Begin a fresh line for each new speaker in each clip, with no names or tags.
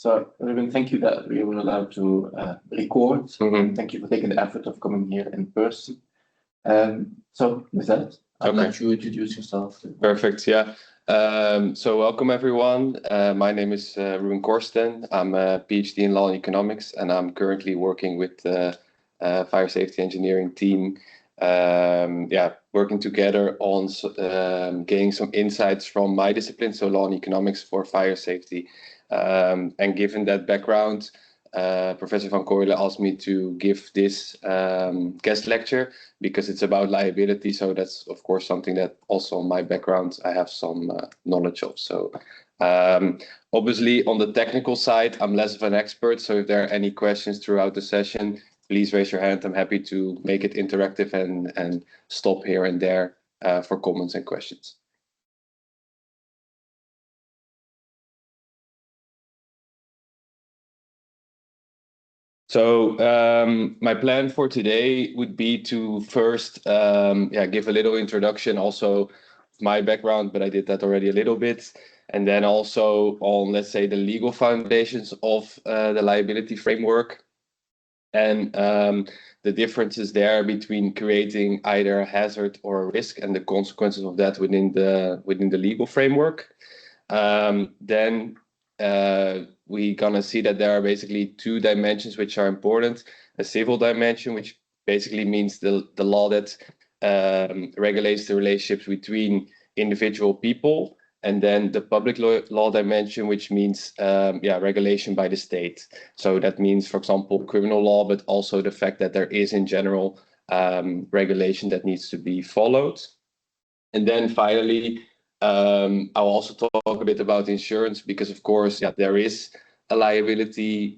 So, Ruben, thank you that we were allowed to record. Thank you for taking the effort of coming here in person. So, with that, I'll let you introduce yourself.
Perfect. Yeah. So, welcome everyone. My name is Ruben Korsten. I'm a PhD in law and economics, and I'm currently working with the fire safety engineering team. Working together on gaining some insights from my discipline, so law and economics for fire safety. And given that background, Professor Van Kooijelen asked me to give this guest lecture because it's about liability. So that's, of course, something that also in my background I have some knowledge of. So obviously on the technical side, I'm less of an expert. So if there are any questions throughout the session, please raise your hand. I'm happy to make it interactive and stop here and there for comments and questions. So my plan for today would be to first give a little introduction also my background, but I did that already a little bit. And then also on, let's say, the legal foundations of the liability framework and the differences there between creating either a hazard or a risk and the consequences of that within the legal framework. Then we're gonna see that there are basically two dimensions which are important: a civil dimension, which basically means the law that regulates the relationships between individual people, and then the public law dimension, which means regulation by the state. So that means, for example, criminal law, but also the fact that there is in general regulation that needs to be followed. And then finally, I'll also talk a bit about insurance because, of course, there is a liability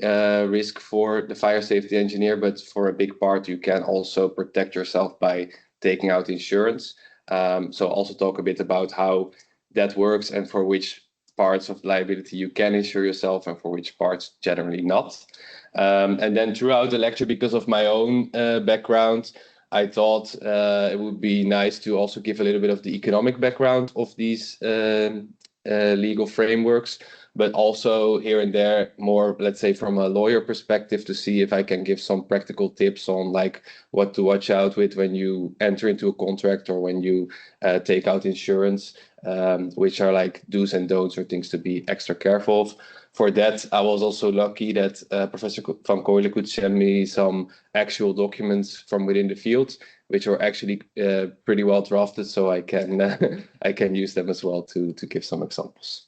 risk for the fire safety engineer, but for a big part, you can also protect yourself by taking out insurance. So also talk a bit about how that works and for which parts of liability you can insure yourself and for which parts generally not. And then throughout the lecture, because of my own background, I thought it would be nice to also give a little bit of the economic background of these legal frameworks, but also here and there more, let's say, from a lawyer perspective to see if I can give some practical tips on like what to watch out with when you enter into a contract or when you take out insurance, which are like do's and don'ts or things to be extra careful of. For that, I was also lucky that Professor Van Kooijelen could send me some actual documents from within the field, which are actually pretty well drafted, so I can I can use them as well to give some examples.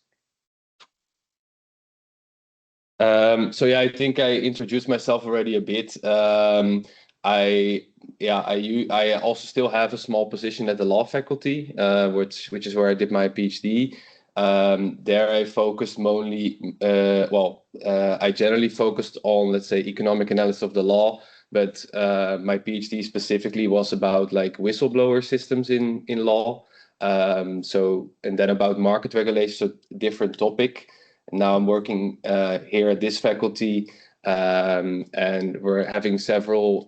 I think I introduced myself already a bit. I also still have a small position at the law faculty, which is where I did my PhD. There I focused mainly, I generally focused on, let's say, economic analysis of the law, but my PhD specifically was about like whistleblower systems in law. And then about market regulation, so different topic. And now I'm working here at this faculty, and we're having several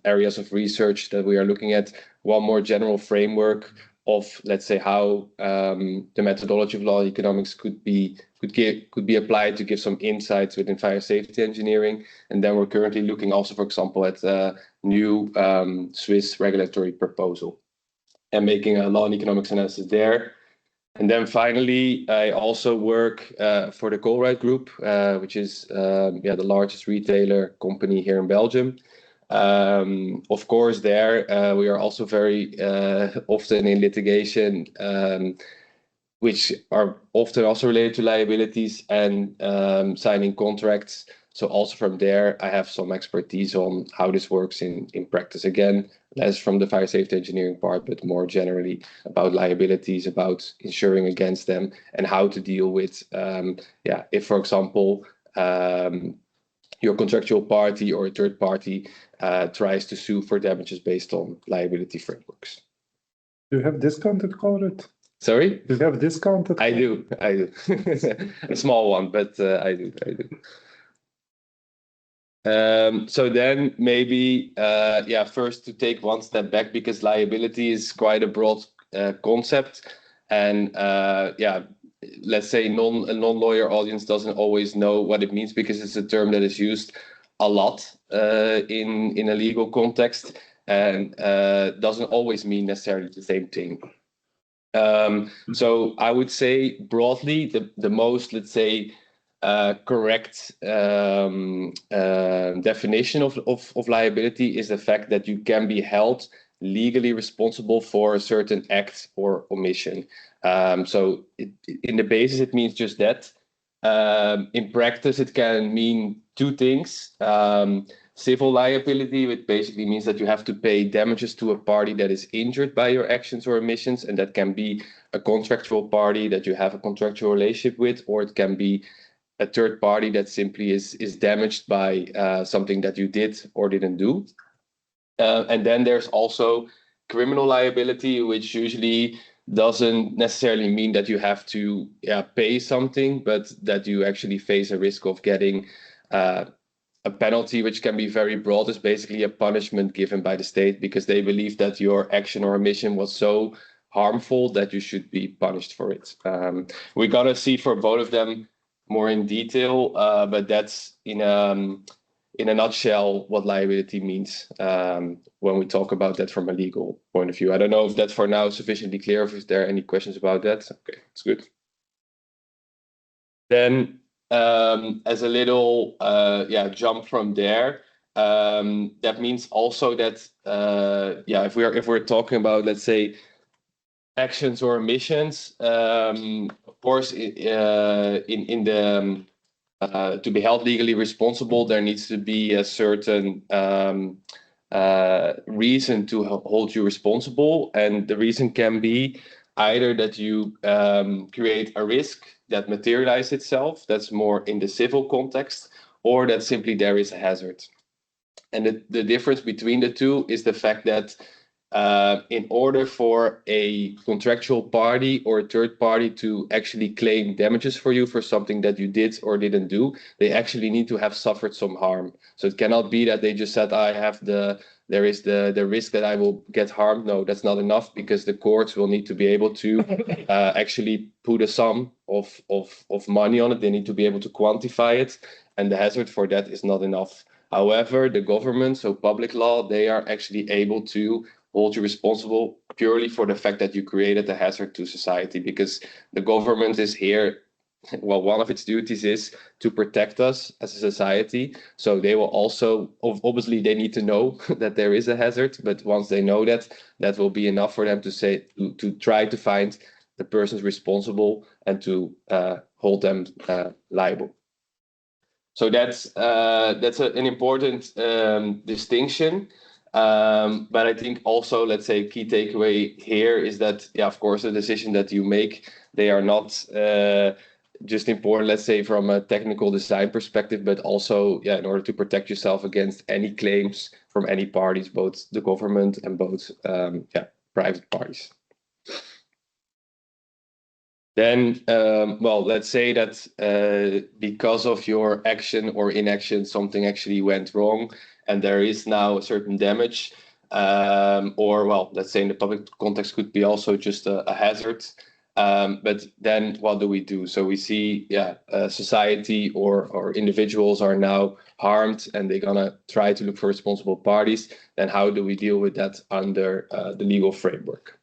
areas of research that we are looking at. One more general framework of, let's say, how the methodology of law and economics could be applied to give some insights within fire safety engineering. And then we're currently looking also, for example, at a new Swiss regulatory proposal and making a law and economics analysis there. And then finally, I also work for the Colruyt Group, which is the largest retailer company here in Belgium. Of course, there we are also very often in litigation, which are often also related to liabilities and signing contracts. So also from there, I have some expertise on how this works in practice. Again, less from the fire safety engineering part, but more generally about liabilities, about insuring against them, and how to deal with, if, for example, your contractual party or a third party tries to sue for damages based on liability frameworks.
Do you have discounted Colruyt?
Sorry?
Do you have discounted?
I do. A small one, but I do. So then maybe, first to take one step back, because liability is quite a broad concept. And let's say, a non-lawyer audience doesn't always know what it means, because it's a term that is used a lot in a legal context, and doesn't always mean necessarily the same thing. So I would say broadly, the most, let's say, correct definition of liability is the fact that you can be held legally responsible for a certain act or omission. So in the basis, it means just that. In practice, it can mean two things. Civil liability, which basically means that you have to pay damages to a party that is injured by your actions or omissions, and that can be a contractual party that you have a contractual relationship with, or it can be a third party that simply is damaged by something that you did or didn't do. And then there's also criminal liability, which usually doesn't necessarily mean that you have to pay something, but that you actually face a risk of getting a penalty, which can be very broad. Is basically a punishment given by the state because they believe that your action or omission was so harmful that you should be punished for it. We're gonna see for both of them more in detail, but that's in a nutshell what liability means when we talk about that from a legal point of view. I don't know if that's for now sufficiently clear, if there are any questions about that. Okay, it's good. Then as a little jump from there, that means also that if we're talking about, let's say, actions or omissions, of course, in the to be held legally responsible, there needs to be a certain reason to hold you responsible, and the reason can be either that you create a risk that materializes itself, that's more in the civil context, or that simply there is a hazard. And the difference between the two is the fact that in order for a contractual party or a third party to actually claim damages for you for something that you did or didn't do, they actually need to have suffered some harm. So it cannot be that they just said, there is the risk that I will get harmed. No, that's not enough, because the courts will need to be able to actually put a sum of money on it. They need to be able to quantify it, and the hazard for that is not enough. However, the government, so public law, they are actually able to hold you responsible purely for the fact that you created a hazard to society, because the government is here. Well, one of its duties is to protect us as a society. So they will also, obviously, they need to know that there is a hazard. But once they know that, that will be enough for them to say, to try to find the persons responsible and to hold them liable. So that's an important distinction. But I think also, let's say, key takeaway here is that, of course, the decision that you make, they are not just important, let's say, from a technical design perspective, but also, in order to protect yourself against any claims from any parties, both the government and both, private parties. Then, let's say that because of your action or inaction, something actually went wrong, and there is now a certain damage, or let's say in the public context could be also just a hazard. But then what do we do? So we see, society or individuals are now harmed, and they're gonna try to look for responsible parties. Then how do we deal with that under the legal framework?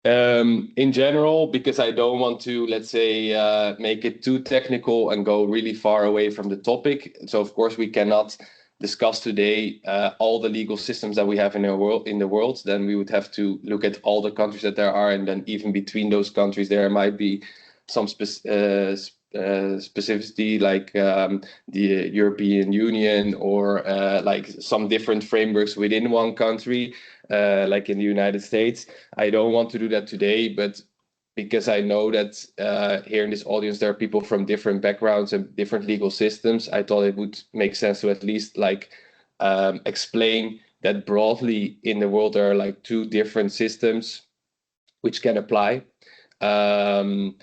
In general, because I don't want to, let's say, make it too technical and go really far away from the topic. So of course we cannot discuss today all the legal systems that we have in the world. Then we would have to look at all the countries that there are, and then even between those countries there might be some specificity, like the European Union, or like some different frameworks within one country, like in the United States. I don't want to do that today, but because I know that here in this audience there are people from different backgrounds and different legal systems, I thought it would make sense to at least explain that broadly in the world there are like two different systems which can apply, and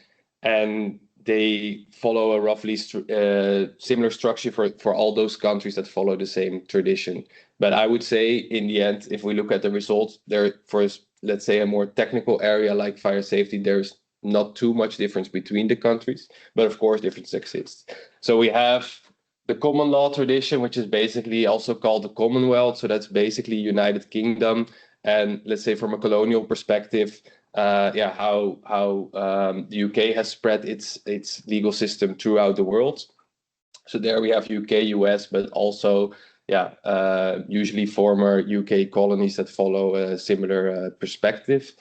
they follow a roughly similar structure for all those countries that follow the same tradition. But I would say in the end, if we look at the results, there, for, let's say, a more technical area like fire safety, there's not too much difference between the countries, but of course differences exist. So we have the common law tradition, which is basically also called the Commonwealth. So that's basically United Kingdom. And let's say from a colonial perspective, how the UK has spread its legal system throughout the world. So there we have UK, US, but also usually former UK colonies that follow a similar perspective.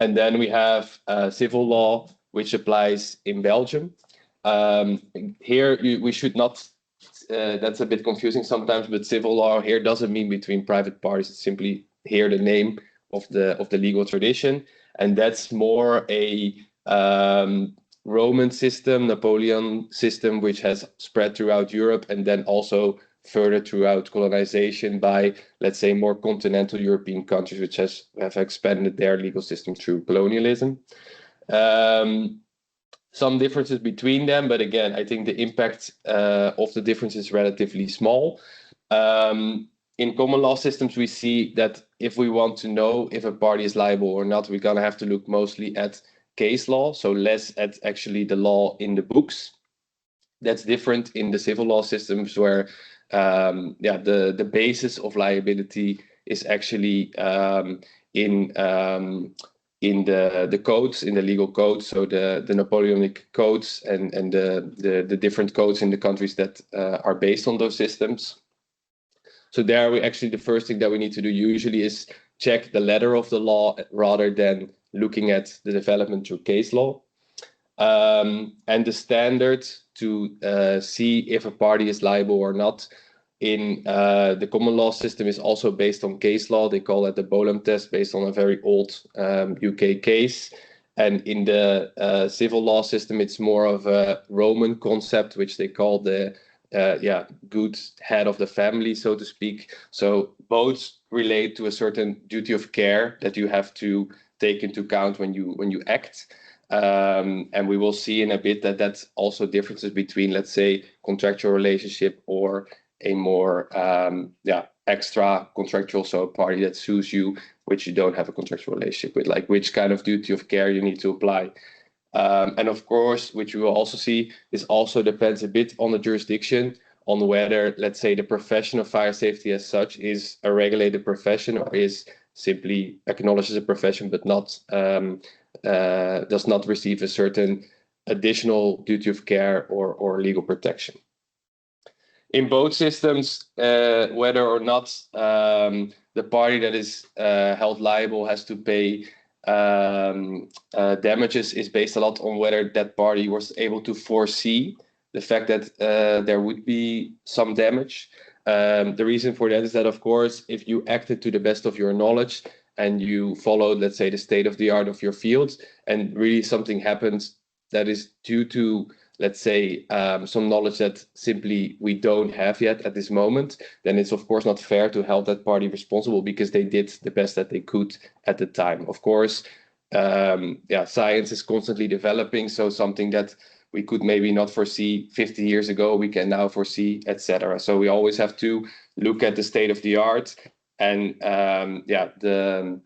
And then we have civil law, which applies in Belgium. Here we should not. That's a bit confusing sometimes, but civil law here doesn't mean between private parties. It's simply here the name of the legal tradition, and that's more a Roman system, Napoleon system, which has spread throughout Europe, and then also further throughout colonization by, let's say, more continental European countries, which have expanded their legal system through colonialism. Some differences between them, but again, I think the impact of the difference is relatively small. In common law systems, we see that if we want to know if a party is liable or not, we're going to have to look mostly at case law, so less at actually the law in the books. That's different in the civil law systems where the basis of liability is actually in the codes, in the legal codes, so the Napoleonic codes and the different codes in the countries that are based on those systems. So there we actually, the first thing that we need to do usually is check the letter of the law rather than looking at the development through case law. And the standard to see if a party is liable or not in the common law system is also based on case law. They call it the Bolam test, based on a very old UK case. And in the civil law system, it's more of a Roman concept, which they call the good head of the family, so to speak. So both relate to a certain duty of care that you have to take into account when you act. And we will see in a bit that that's also differences between, let's say, contractual relationship or a more extra contractual, so a party that sues you, which you don't have a contractual relationship with, like which kind of duty of care you need to apply. And of course, which we will also see, this also depends a bit on the jurisdiction, on whether, let's say, the profession of fire safety as such is a regulated profession or is simply acknowledged as a profession, but not does not receive a certain additional duty of care or legal protection. In both systems, whether or not the party that is held liable has to pay damages is based a lot on whether that party was able to foresee the fact that there would be some damage. The reason for that is that, of course, if you acted to the best of your knowledge and you followed, let's say, the state of the art of your field, and really something happens that is due to, let's say, some knowledge that simply we don't have yet at this moment, then it's of course not fair to hold that party responsible because they did the best that they could at the time. Of course, science is constantly developing, so something that we could maybe not foresee 50 years ago, we can now foresee, etc. So we always have to look at the state of the art and the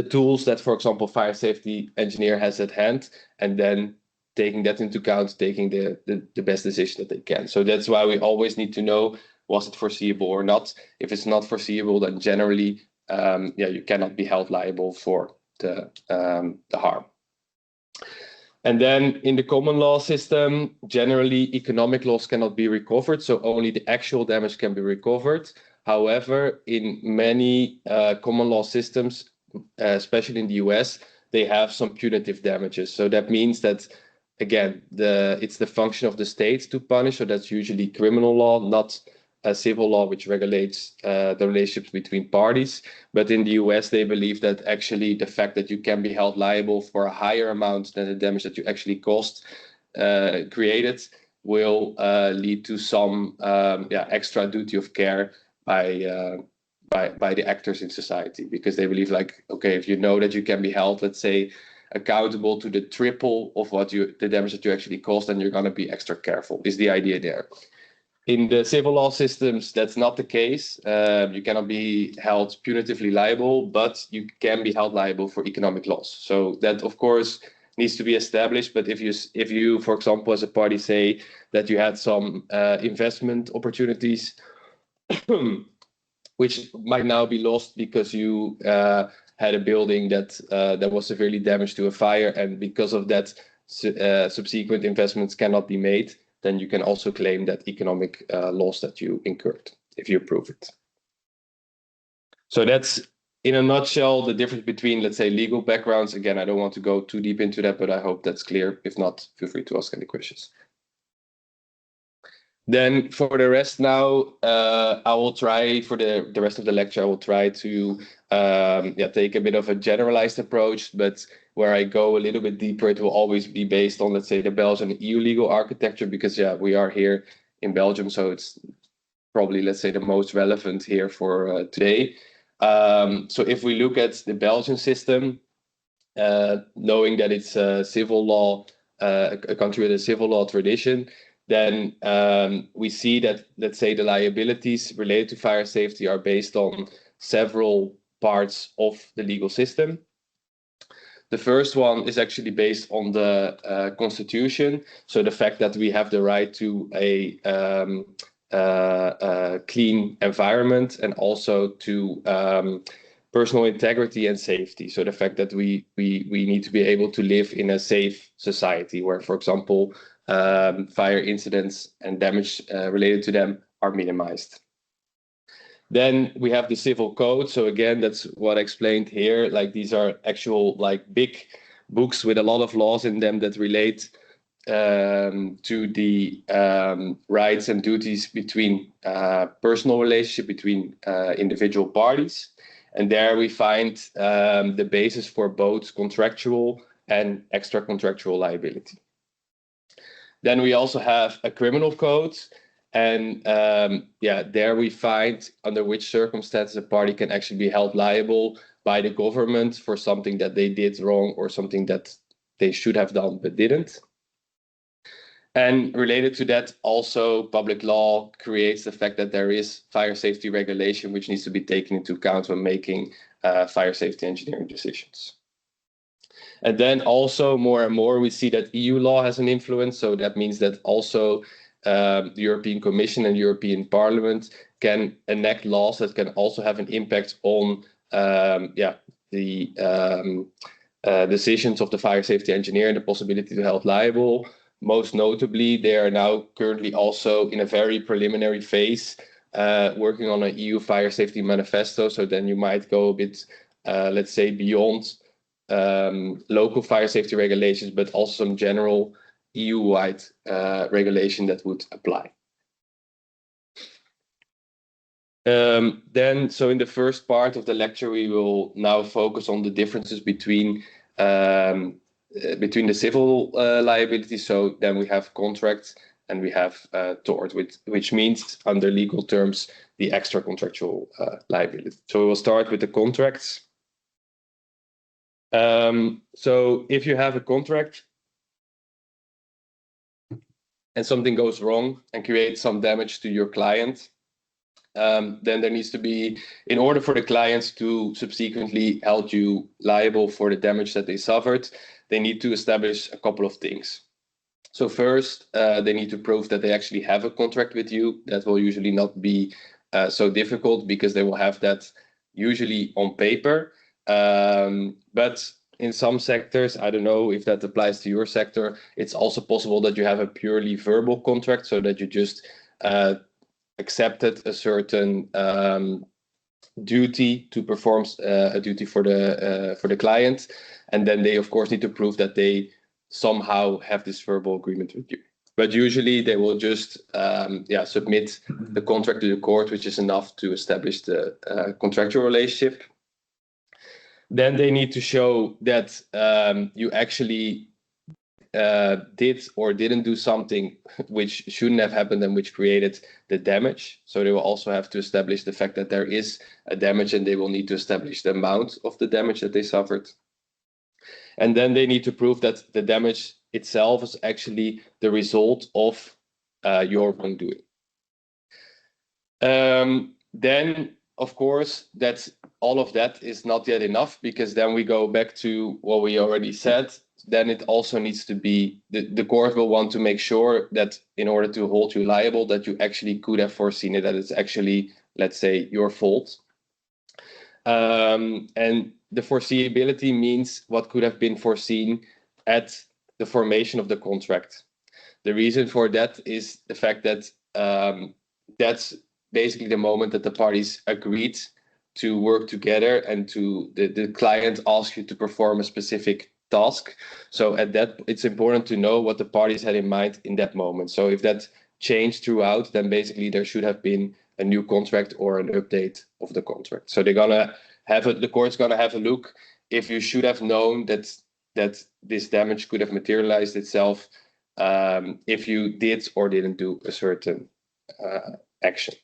tools that, for example, fire safety engineer has at hand, and then taking that into account, taking the best decision that they can. So that's why we always need to know, was it foreseeable or not? If it's not foreseeable, then generally, you cannot be held liable for the harm. And then in the common law system, generally economic loss cannot be recovered, so only the actual damage can be recovered. However, in many common law systems, especially in the US, they have some punitive damages. So that means that, again, it's the function of the state to punish, so that's usually criminal law, not a civil law, which regulates the relationships between parties. But in the US, they believe that actually the fact that you can be held liable for a higher amount than the damage that you actually created will lead to some extra duty of care by the actors in society, because they believe, like, okay, if you know that you can be held, let's say, accountable to the triple of the damage that you actually caused, then you're going to be extra careful, is the idea there. In the civil law systems, that's not the case. You cannot be held punitively liable, but you can be held liable for economic loss. So that, of course, needs to be established. But if you, for example, as a party say that you had some investment opportunities which might now be lost because you had a building that was severely damaged to a fire, and because of that subsequent investments cannot be made, then you can also claim that economic loss that you incurred if you prove it. So that's, in a nutshell, the difference between, let's say, legal backgrounds. Again, I don't want to go too deep into that, but I hope that's clear. If not, feel free to ask any questions. Then for the rest now, I will try, for the rest of the lecture, I will try to take a bit of a generalized approach, but where I go a little bit deeper, it will always be based on, let's say, the Belgian EU legal architecture, because we are here in Belgium, so it's probably, let's say, the most relevant here for today. So if we look at the Belgian system, knowing that it's a civil law, a country with a civil law tradition, then we see that, let's say, the liabilities related to fire safety are based on several parts of the legal system. The first one is actually based on the Constitution, so the fact that we have the right to a clean environment, and also to personal integrity and safety. So the fact that we need to be able to live in a safe society where, for example, fire incidents and damage related to them are minimized. Then we have the civil code. So again, that's what I explained here. Like, these are actual, like, big books with a lot of laws in them that relate to the rights and duties between personal relationship between individual parties. And there we find the basis for both contractual and extra-contractual liability. Then we also have a criminal code, and there we find under which circumstances a party can actually be held liable by the government for something that they did wrong or something that they should have done but didn't. And related to that, also public law creates the fact that there is fire safety regulation which needs to be taken into account when making fire safety engineering decisions. And then also more and more we see that EU law has an influence. So that means that also the European Commission and European Parliament can enact laws that can also have an impact on the decisions of the fire safety engineer and the possibility to be held liable. Most notably, they are now currently also in a very preliminary phase working on an EU fire safety manifesto. So then you might go a bit, let's say, beyond local fire safety regulations, but also some general EU-wide regulation that would apply. Then, so in the first part of the lecture, we will now focus on the differences between the civil liability. So then we have contracts and we have tort, which means under legal terms the extra contractual liability. So we will start with the contracts. So if you have a contract and something goes wrong and creates some damage to your client, then there needs to be, in order for the clients to subsequently hold you liable for the damage that they suffered, they need to establish a couple of things. So first, they need to prove that they actually have a contract with you. That will usually not be so difficult because they will have that usually on paper. But in some sectors, I don't know if that applies to your sector, it's also possible that you have a purely verbal contract, so that you just accepted a certain duty to perform a duty for the client, and then they of course need to prove that they somehow have this verbal agreement with you. But usually they will just submit the contract to the court, which is enough to establish the contractual relationship. Then they need to show that you actually did or didn't do something which shouldn't have happened and which created the damage. So they will also have to establish the fact that there is a damage, and they will need to establish the amount of the damage that they suffered. And then they need to prove that the damage itself is actually the result of your wrongdoing. Then, of course, all of that is not yet enough, because then we go back to what we already said. then it also needs to be, the court will want to make sure that in order to hold you liable, that you actually could have foreseen it, that it's actually, let's say, your fault. And the foreseeability means what could have been foreseen at the formation of the contract. The reason for that is the fact that that's basically the moment that the parties agreed to work together and to the client asks you to perform a specific task. So at that, it's important to know what the parties had in mind in that moment. So if that changed throughout, then basically there should have been a new contract or an update of the contract. So they're gonna have the court's gonna have a look if you should have known that this damage could have materialized itself if you did or didn't do a certain action.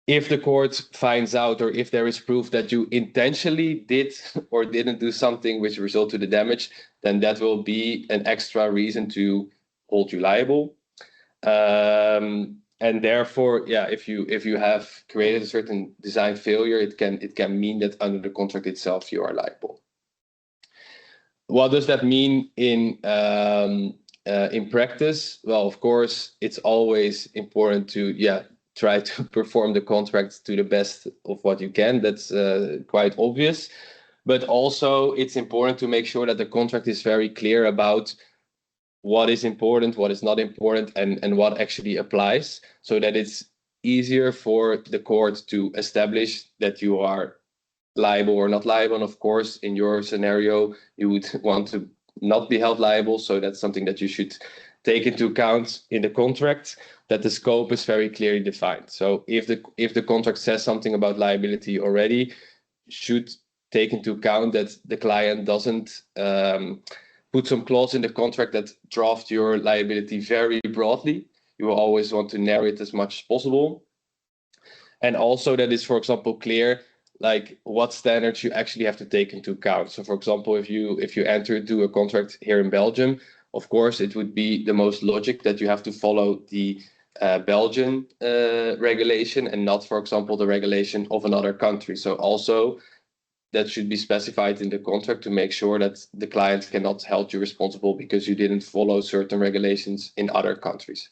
If the court finds out, or if there is proof that you intentionally did or didn't do something which resulted to the damage, then that will be an extra reason to hold you liable. And therefore, yeah, if you have created a certain design failure, it can mean that under the contract itself you are liable. What does that mean in practice? Well, of course, it's always important to try to perform the contract to the best of what you can. That's quite obvious. But also, it's important to make sure that the contract is very clear about what is important, what is not important, and what actually applies, so that it's easier for the court to establish that you are liable or not liable. And of course, in your scenario, you would want to not be held liable. So that's something that you should take into account in the contract, that the scope is very clearly defined. So if the contract says something about liability already, should take into account that the client doesn't put some clause in the contract that draft your liability very broadly. You will always want to narrow it as much as possible. And also that is, for example, clear like what standards you actually have to take into account. So for example, if you enter into a contract here in Belgium, of course, it would be the most logic that you have to follow the Belgian regulation and not, for example, the regulation of another country. So also that should be specified in the contract to make sure that the client cannot hold you responsible because you didn't follow certain regulations in other countries.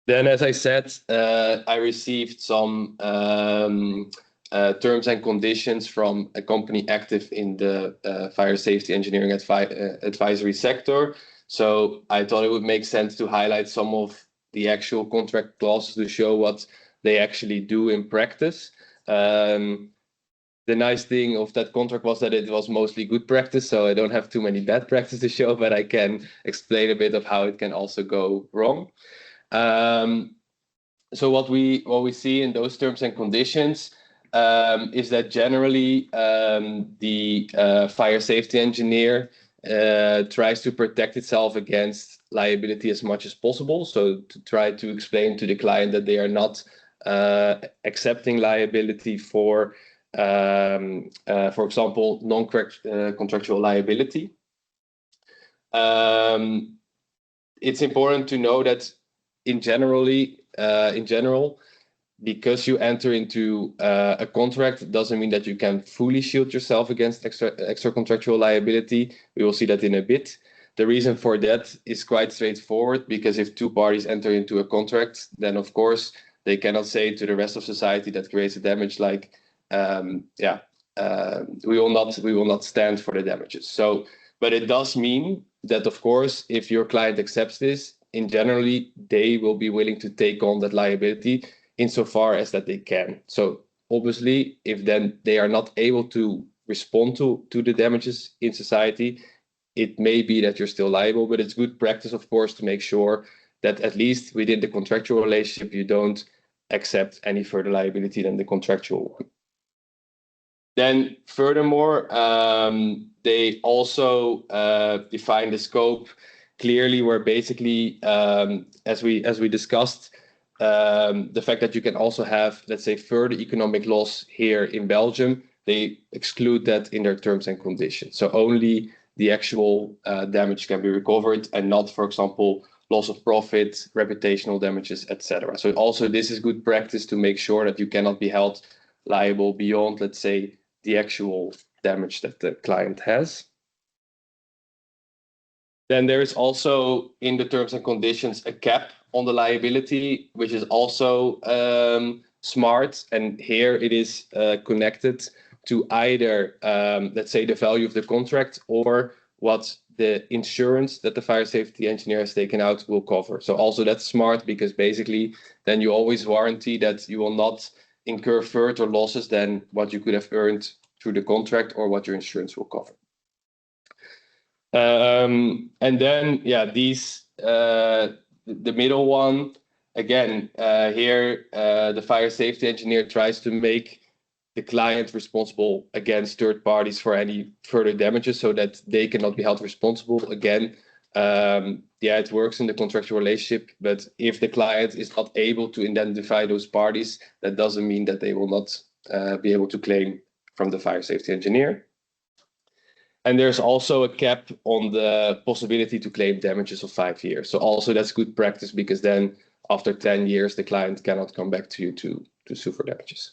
Then, as I said, I received some terms and conditions from a company active in the fire safety engineering advisory sector. So I thought it would make sense to highlight some of the actual contract clauses to show what they actually do in practice. The nice thing of that contract was that it was mostly good practice, so I don't have too many bad practice to show, but I can explain a bit of how it can also go wrong. So what we see in those terms and conditions is that generally the fire safety engineer tries to protect itself against liability as much as possible. So to try to explain to the client that they are not accepting liability for example, non-contractual liability. It's important to know that in general, because you enter into a contract, doesn't mean that you can fully shield yourself against extra contractual liability. We will see that in a bit. The reason for that is quite straightforward, because if two parties enter into a contract, then of course they cannot say to the rest of society that creates a damage like, we will not stand for the damages. So, but it does mean that, of course, if your client accepts this, in generally, they will be willing to take on that liability insofar as that they can. So obviously, if then they are not able to respond to the damages in society, it may be that you're still liable, but it's good practice, of course, to make sure that at least within the contractual relationship, you don't accept any further liability than the contractual one. Then furthermore, they also define the scope clearly, where basically, as we discussed, the fact that you can also have, let's say, further economic loss here in Belgium, they exclude that in their terms and conditions. So only the actual damage can be recovered and not, for example, loss of profit, reputational damages, etc. So also this is good practice to make sure that you cannot be held liable beyond, let's say, the actual damage that the client has. Then there is also in the terms and conditions a cap on the liability, which is also smart. And here it is connected to either, let's say, the value of the contract or what the insurance that the fire safety engineer has taken out will cover. So also that's smart because basically then you always warranty that you will not incur further losses than what you could have earned through the contract or what your insurance will cover. And then, yeah, these, the middle one, again, here, the fire safety engineer tries to make the client responsible against third parties for any further damages so that they cannot be held responsible. Again, yeah, it works in the contractual relationship, but if the client is not able to identify those parties, that doesn't mean that they will not be able to claim from the fire safety engineer. And there's also a cap on the possibility to claim damages of 5 years. So also that's good practice because then after 10 years, the client cannot come back to you to sue for damages.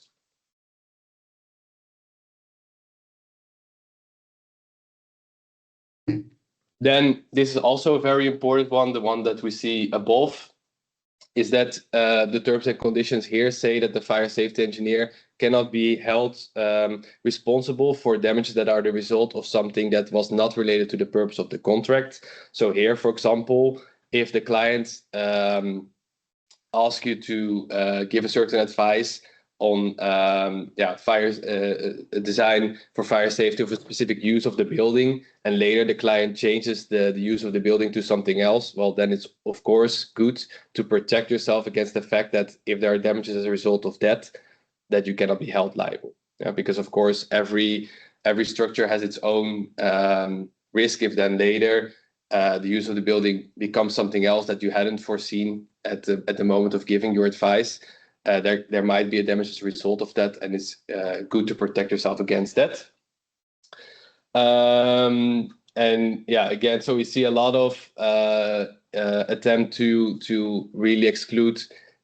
Then this is also a very important one, the one that we see above, is that the terms and conditions here say that the fire safety engineer cannot be held responsible for damages that are the result of something that was not related to the purpose of the contract. So here, for example, if the client asks you to give a certain advice on fire design for fire safety of a specific use of the building, and later the client changes the use of the building to something else, well, then it's of course good to protect yourself against the fact that if there are damages as a result of that you cannot be held liable. Yeah, because of course every structure has its own risk if then later the use of the building becomes something else that you hadn't foreseen at the moment of giving your advice. There might be a damage as a result of that, and it's good to protect yourself against that. And yeah, again, so we see a lot of attempt to really exclude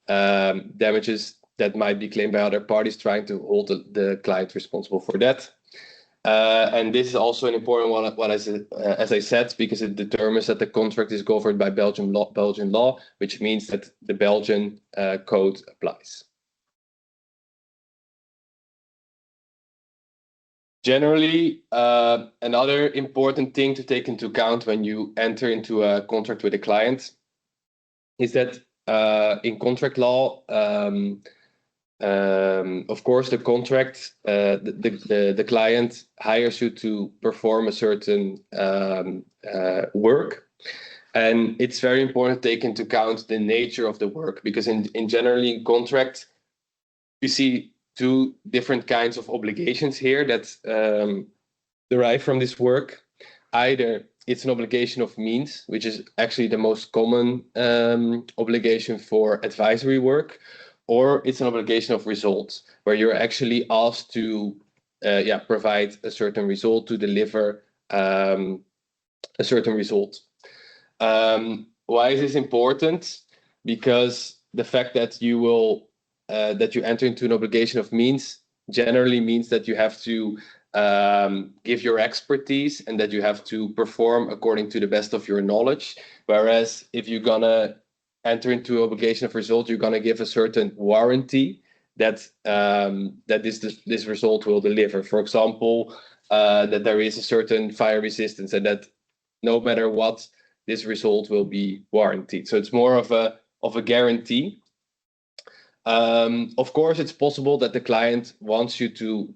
damages that might be claimed by other parties, trying to hold the client responsible for that. And this is also an important one, as I said, because it determines that the contract is governed by Belgian law, which means that the Belgian code applies. Generally, another important thing to take into account when you enter into a contract with a client is that in contract law, of course, the contract, the client hires you to perform a certain work, and it's very important to take into account the nature of the work, because in generally in contract, you see two different kinds of obligations here that derive from this work. Either it's an obligation of means, which is actually the most common obligation for advisory work, or it's an obligation of results, where you're actually asked to provide a certain result, to deliver a certain result. Why is this important? Because the fact that you enter into an obligation of means generally means that you have to give your expertise and that you have to perform according to the best of your knowledge. Whereas if you're gonna enter into obligation of result, you're gonna give a certain warranty that this result will deliver. For example, that there is a certain fire resistance and that no matter what, this result will be warranted. So it's more of a guarantee. Of course, it's possible that the client wants you to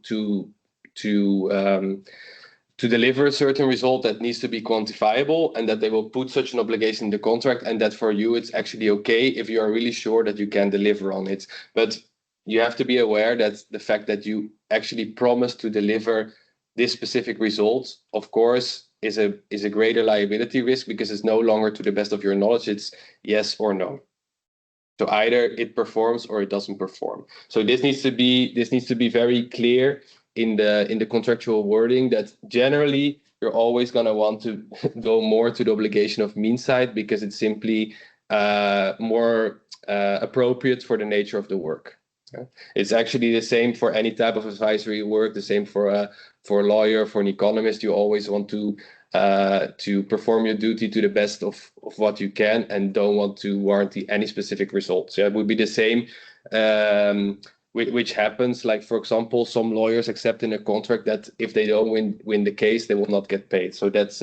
deliver a certain result that needs to be quantifiable, and that they will put such an obligation in the contract, and that for you it's actually okay if you are really sure that you can deliver on it. But you have to be aware that the fact that you actually promise to deliver this specific result, of course, is a greater liability risk, because it's no longer to the best of your knowledge, it's yes or no. So either it performs or it doesn't perform. So this needs to be very clear in the contractual wording, that generally you're always going to want to go more to the obligation of means side, because it's simply more appropriate for the nature of the work. It's actually the same for any type of advisory work, the same for a lawyer, for an economist. You always want to perform your duty to the best of what you can and don't want to warranty any specific results. Yeah, it would be the same, which happens, like, for example, some lawyers accept in a contract that if they don't win the case, they will not get paid. So that's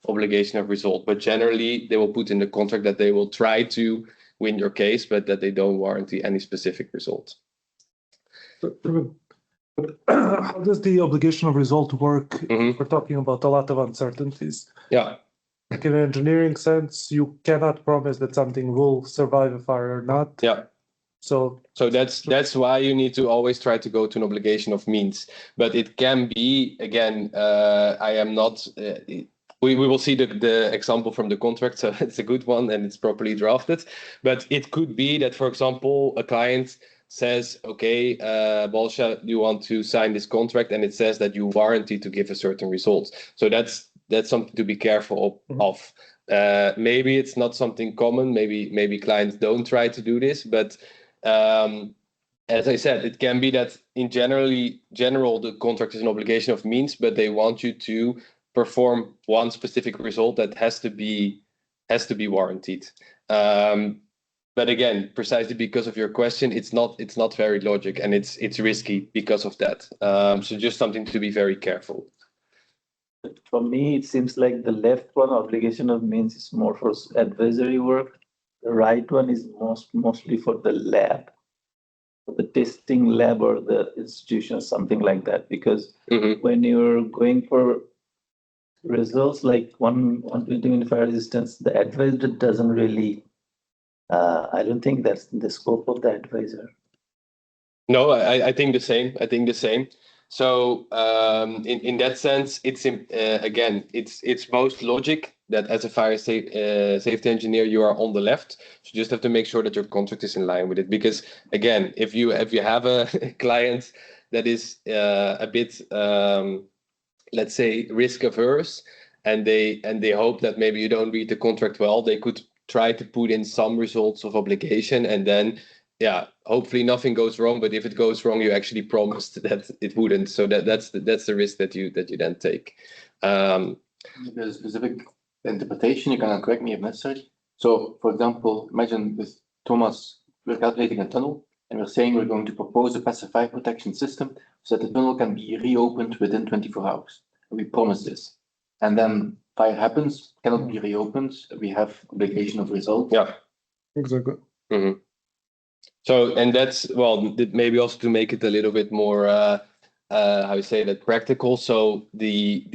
obligation of result. But generally, they will put in the contract that they will try to win your case, but that they don't warranty any specific result.
How does the obligation of result work?
Mhm.
We're talking about a lot of uncertainties.
Yeah.
Like in an engineering sense, you cannot promise that something will survive a fire or not.
Yeah.
So
that's why you need to always try to go to an obligation of means. But it can be, again, I am not. We will see the example from the contract, so it's a good one and it's properly drafted. But it could be that, for example, a client says, okay, Balsha, you want to sign this contract, and it says that you warranty to give a certain result. So that's something to be careful of. Maybe it's not something common. Maybe clients don't try to do this, but as I said, it can be that in general the contract is an obligation of means, but they want you to perform one specific result that has to be warranted. But again, precisely because of your question, it's not very logic, and it's risky because of that. So just something to be very careful.
For me, it seems like the left one, obligation of means, is more for advisory work. The right one is mostly for the lab, for the testing lab or the institution, something like that. Because when you're going for results like 120 fire resistance, the advisor doesn't really. I don't think that's the scope of the advisor.
No, I think the same. So in that sense, it's again, it's most logic that as a fire safety engineer you are on the left. So you just have to make sure that your contract is in line with it. Because again, if you have a client that is a bit let's say risk averse, and they hope that maybe you don't read the contract well, they could try to put in some results of obligation, and then hopefully nothing goes wrong. But if it goes wrong, you actually promised that it wouldn't. So that's the risk that you then take.
There's a specific interpretation. You can correct me if necessary. So, for example, imagine with Thomas, we're calculating a tunnel, and we're saying we're going to propose a passive fire protection system so that the tunnel can be reopened within 24 hours. And we promise this, and then fire happens, cannot be reopened. We have obligation of result.
Yeah,
exactly.
Mm-hmm. So, and that's, well, maybe also to make it a little bit more, how you say that, practical. So the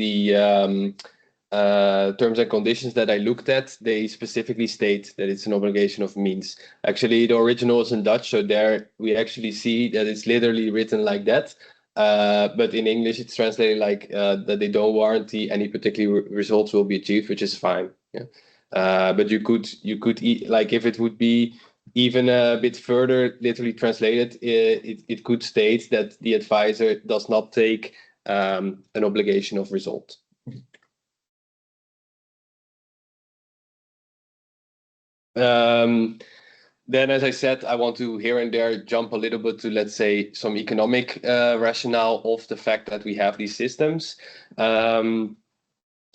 terms and conditions that I looked at, they specifically state that it's an obligation of means. Actually, the original is in Dutch, so there we actually see that it's literally written like that. But in English, it's translated like that they don't warranty any particular results will be achieved, which is fine. Yeah. But you could like, if it would be even a bit further literally translated, it could state that the advisor does not take an obligation of result. Then, as I said, I want to here and there jump a little bit to, let's say, some economic rationale of the fact that we have these systems.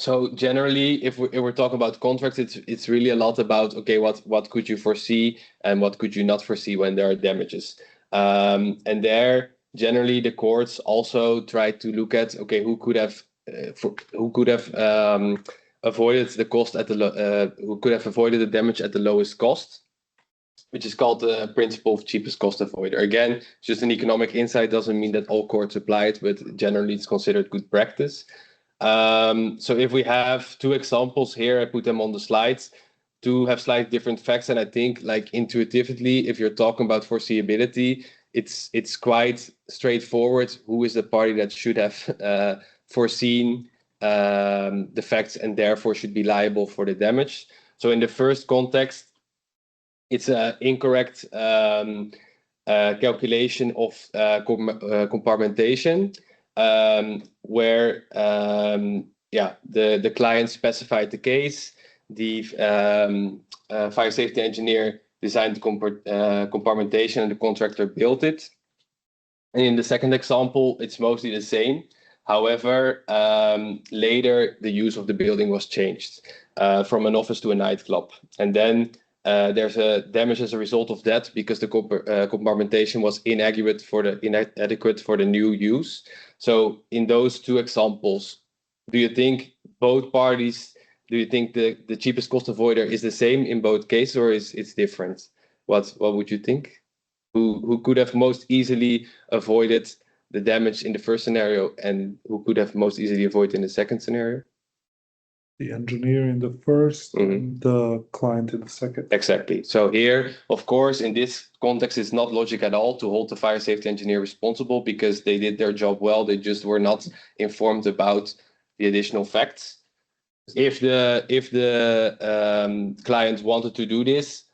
So generally, if we're talking about contracts, it's really a lot about, okay, what could you foresee and what could you not foresee when there are damages. And there, generally, the courts also try to look at, okay, who could have avoided the cost at who could have avoided the damage at the lowest cost, which is called the principle of cheapest cost avoider. Again, just an economic insight, doesn't mean that all courts apply it, but generally it's considered good practice. So if we have two examples here, I put them on the slides to have slightly different facts. And I think, like, intuitively, if you're talking about foreseeability, it's quite straightforward. Who is the party that should have foreseen the facts and therefore should be liable for the damage? So in the first context, it's an incorrect calculation of compartmentation, where the client specified the case, the fire safety engineer designed the compartmentation, and the contractor built it. And in the second example, it's mostly the same. However, later the use of the building was changed from an office to a nightclub. And then there's a damage as a result of that because the compartmentation was inadequate for the new use. So in those two examples, do you think both parties, do you think the cheapest cost avoider is the same in both cases, or is it's different? What would you think? Who could have most easily avoided the damage in the first scenario, and who could have most easily avoided in the second scenario?
The engineer in the first,
Mhm.
and the client in the second.
Exactly. So here, of course, in this context, it's not logic at all to hold the fire safety engineer responsible because they did their job well. They just were not informed about the additional facts. If the client wanted to do this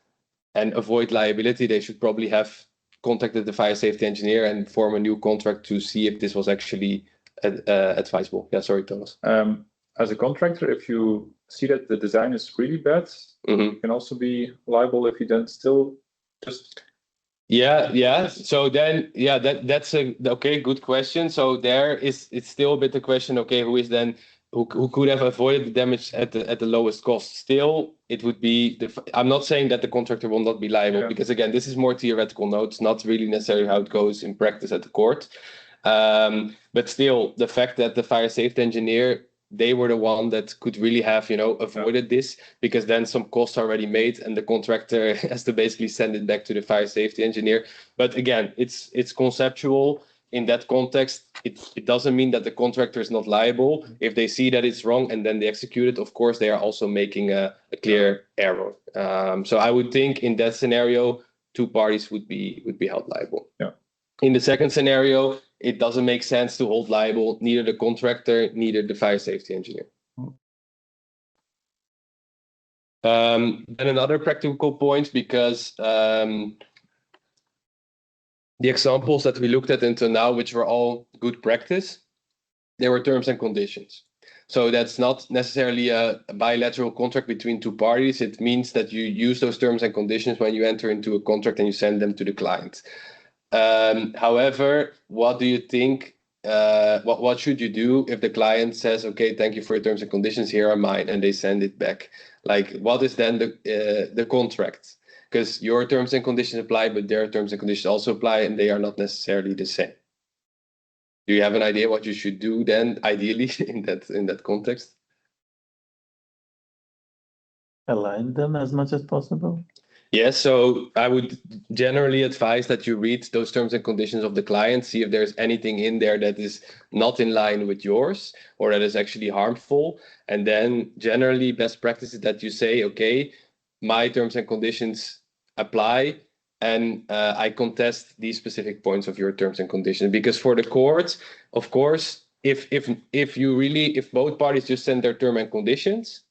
and avoid liability, they should probably have contacted the fire safety engineer and form a new contract to see if this was actually advisable. Yeah, sorry, Thomas.
As a contractor, if you see that the design is really bad, you can also be liable if you then still just.
Yeah. So then, yeah, that's a okay, good question. So it's still a bit the question. Okay, who could have avoided the damage at the lowest cost? Still, it would be I'm not saying that the contractor will not be liable because again, this is more theoretical notes, not really necessarily how it goes in practice at the court. But still, the fact that the fire safety engineer, they were the one that could really have, avoided this, because then some costs are already made and the contractor has to basically send it back to the fire safety engineer. But again, it's conceptual. In that context, it doesn't mean that the contractor is not liable. If they see that it's wrong and then they execute it, of course, they are also making a clear error. So I would think in that scenario, two parties would be held liable.
Yeah.
In the second scenario, it doesn't make sense to hold liable neither the contractor, neither the fire safety engineer. Then another practical point, because the examples that we looked at until now, which were all good practice, they were terms and conditions. So that's not necessarily a bilateral contract between two parties. It means that you use those terms and conditions when you enter into a contract and you send them to the client. However, what do you think? What should you do if the client says, "Okay, thank you for your terms and conditions. Here are mine," and they send it back? Like, what is then the contract? Because your terms and conditions apply, but their terms and conditions also apply, and they are not necessarily the same. Do you have an idea what you should do then, ideally, in that context?
Align them as much as possible.
Yes, so I would generally advise that you read those terms and conditions of the client, see if there's anything in there that is not in line with yours or that is actually harmful. And then generally best practice is that you say, okay, my terms and conditions apply, and I contest these specific points of your terms and conditions. Because for the court, of course, if both parties just send their term and conditions,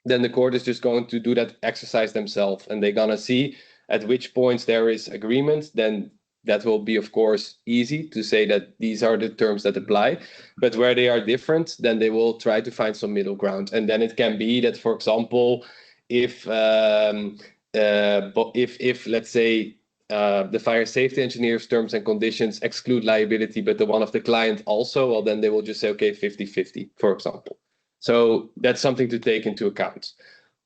then the court is just going to do that exercise themselves, and they're gonna see at which points there is agreement. Then that will be, of course, easy to say that these are the terms that apply. But where they are different, then they will try to find some middle ground. And then it can be that, for example, if let's say the fire safety engineer's terms and conditions exclude liability, but the one of the client also, well, then they will just say, okay, 50-50, for example. So that's something to take into account.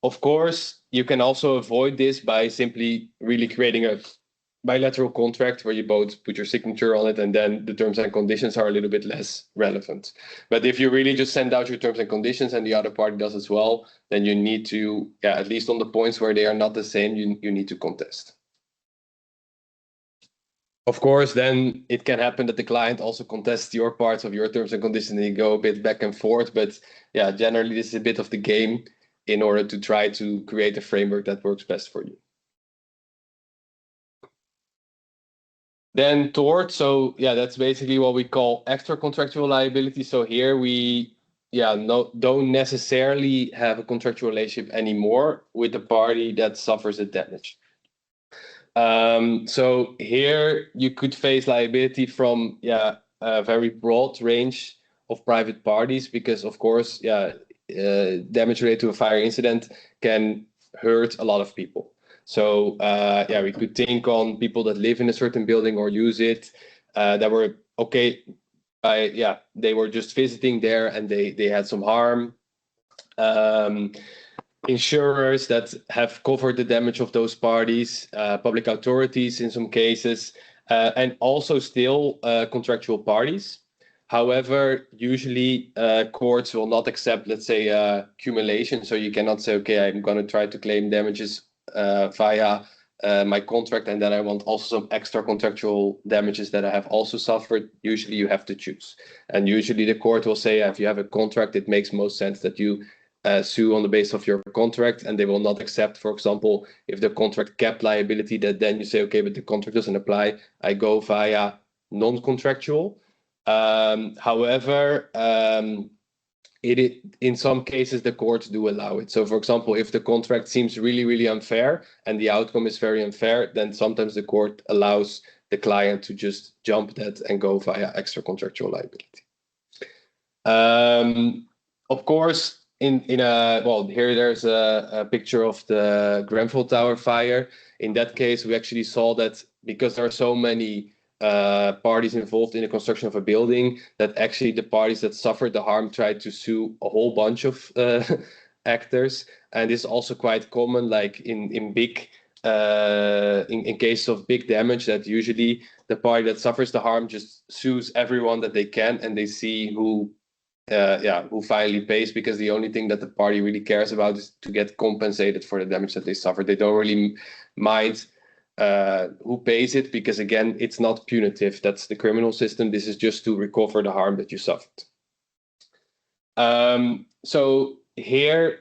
Of course, you can also avoid this by simply really creating a bilateral contract where you both put your signature on it, and then the terms and conditions are a little bit less relevant. But if you really just send out your terms and conditions and the other party does as well, then you need to, at least on the points where they are not the same, you need to contest. Of course, then it can happen that the client also contests your parts of your terms and conditions, and you go a bit back and forth. But yeah, generally this is a bit of the game in order to try to create a framework that works best for you. Then tort, so yeah, that's basically what we call extra contractual liability. So here we don't necessarily have a contractual relationship anymore with the party that suffers the damage. So here you could face liability from a very broad range of private parties, because of course damage related to a fire incident can hurt a lot of people. So we could think on people that live in a certain building or use it. that were okay. They were just visiting there and they had some harm. Insurers that have covered the damage of those parties, public authorities in some cases, and also still contractual parties. However, usually courts will not accept, let's say, accumulation. So you cannot say, okay, I'm going to try to claim damages via my contract, and then I want also some extra contractual damages that I have also suffered. Usually you have to choose. And usually the court will say, if you have a contract, it makes most sense that you sue on the basis of your contract, and they will not accept, for example, if the contract capped liability, that then you say, okay, but the contract doesn't apply, I go via non-contractual. However, in some cases, the courts do allow it. So, for example, if the contract seems really, really unfair and the outcome is very unfair, then sometimes the court allows the client to just jump that and go via extra contractual liability. Of course, here there's a picture of the Grenfell Tower fire. In that case, we actually saw that because there are so many parties involved in the construction of a building, that actually the parties that suffered the harm tried to sue a whole bunch of actors. And this is also quite common, like in case of big damage, that usually the party that suffers the harm just sues everyone that they can, and they see who finally pays, because the only thing that the party really cares about is to get compensated for the damage that they suffered. They don't really mind who pays it, because again, it's not punitive. That's the criminal system. This is just to recover the harm that you suffered. So here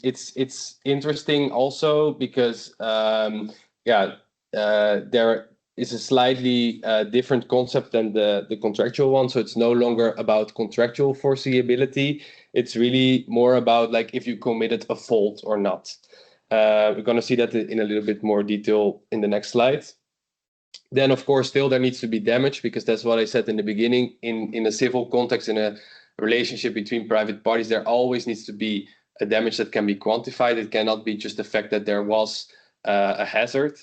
it's interesting also because there is a slightly different concept than the contractual one. So it's no longer about contractual foreseeability. It's really more about like if you committed a fault or not. We're going to see that in a little bit more detail in the next slide. Then, of course, still there needs to be damage, because that's what I said in the beginning. In a civil context, in a relationship between private parties, there always needs to be a damage that can be quantified. It cannot be just the fact that there was a hazard.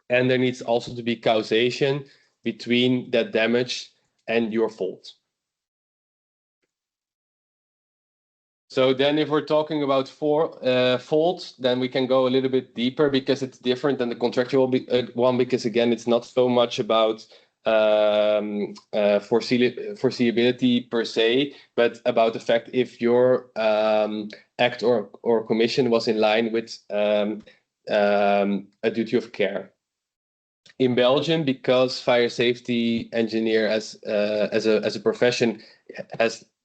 And there needs also to be causation between that damage and your fault. So then if we're talking about fault, then we can go a little bit deeper, because it's different than the contractual one, because again, it's not so much about foreseeability per se, but about the fact if your act or commission was in line with a duty of care. In Belgium, because fire safety engineer as a profession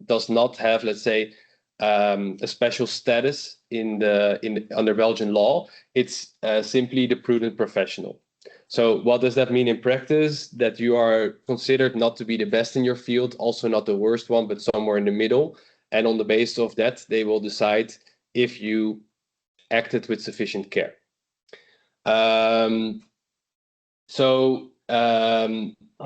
does not have, let's say, a special status under Belgian law, it's simply the prudent professional. So what does that mean in practice? That you are considered not to be the best in your field, also not the worst one, but somewhere in the middle. And on the basis of that, they will decide if you acted with sufficient care.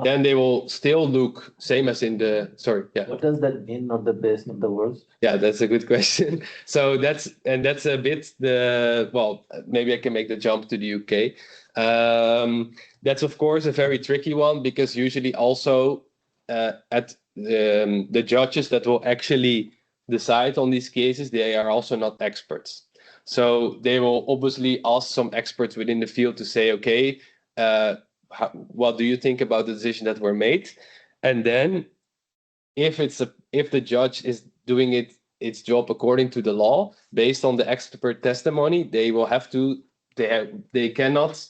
Then they will still look same as in the, sorry, yeah.
What does that mean, not the best, not the worst?
Yeah, that's a good question. So that's a bit maybe I can make the jump to the UK. That's of course a very tricky one, because usually also at the judges that will actually decide on these cases, they are also not experts. So they will obviously ask some experts within the field to say, okay, what do you think about the decision that were made? And then if the judge is doing its job according to the law, based on the expert testimony, they will have to, they cannot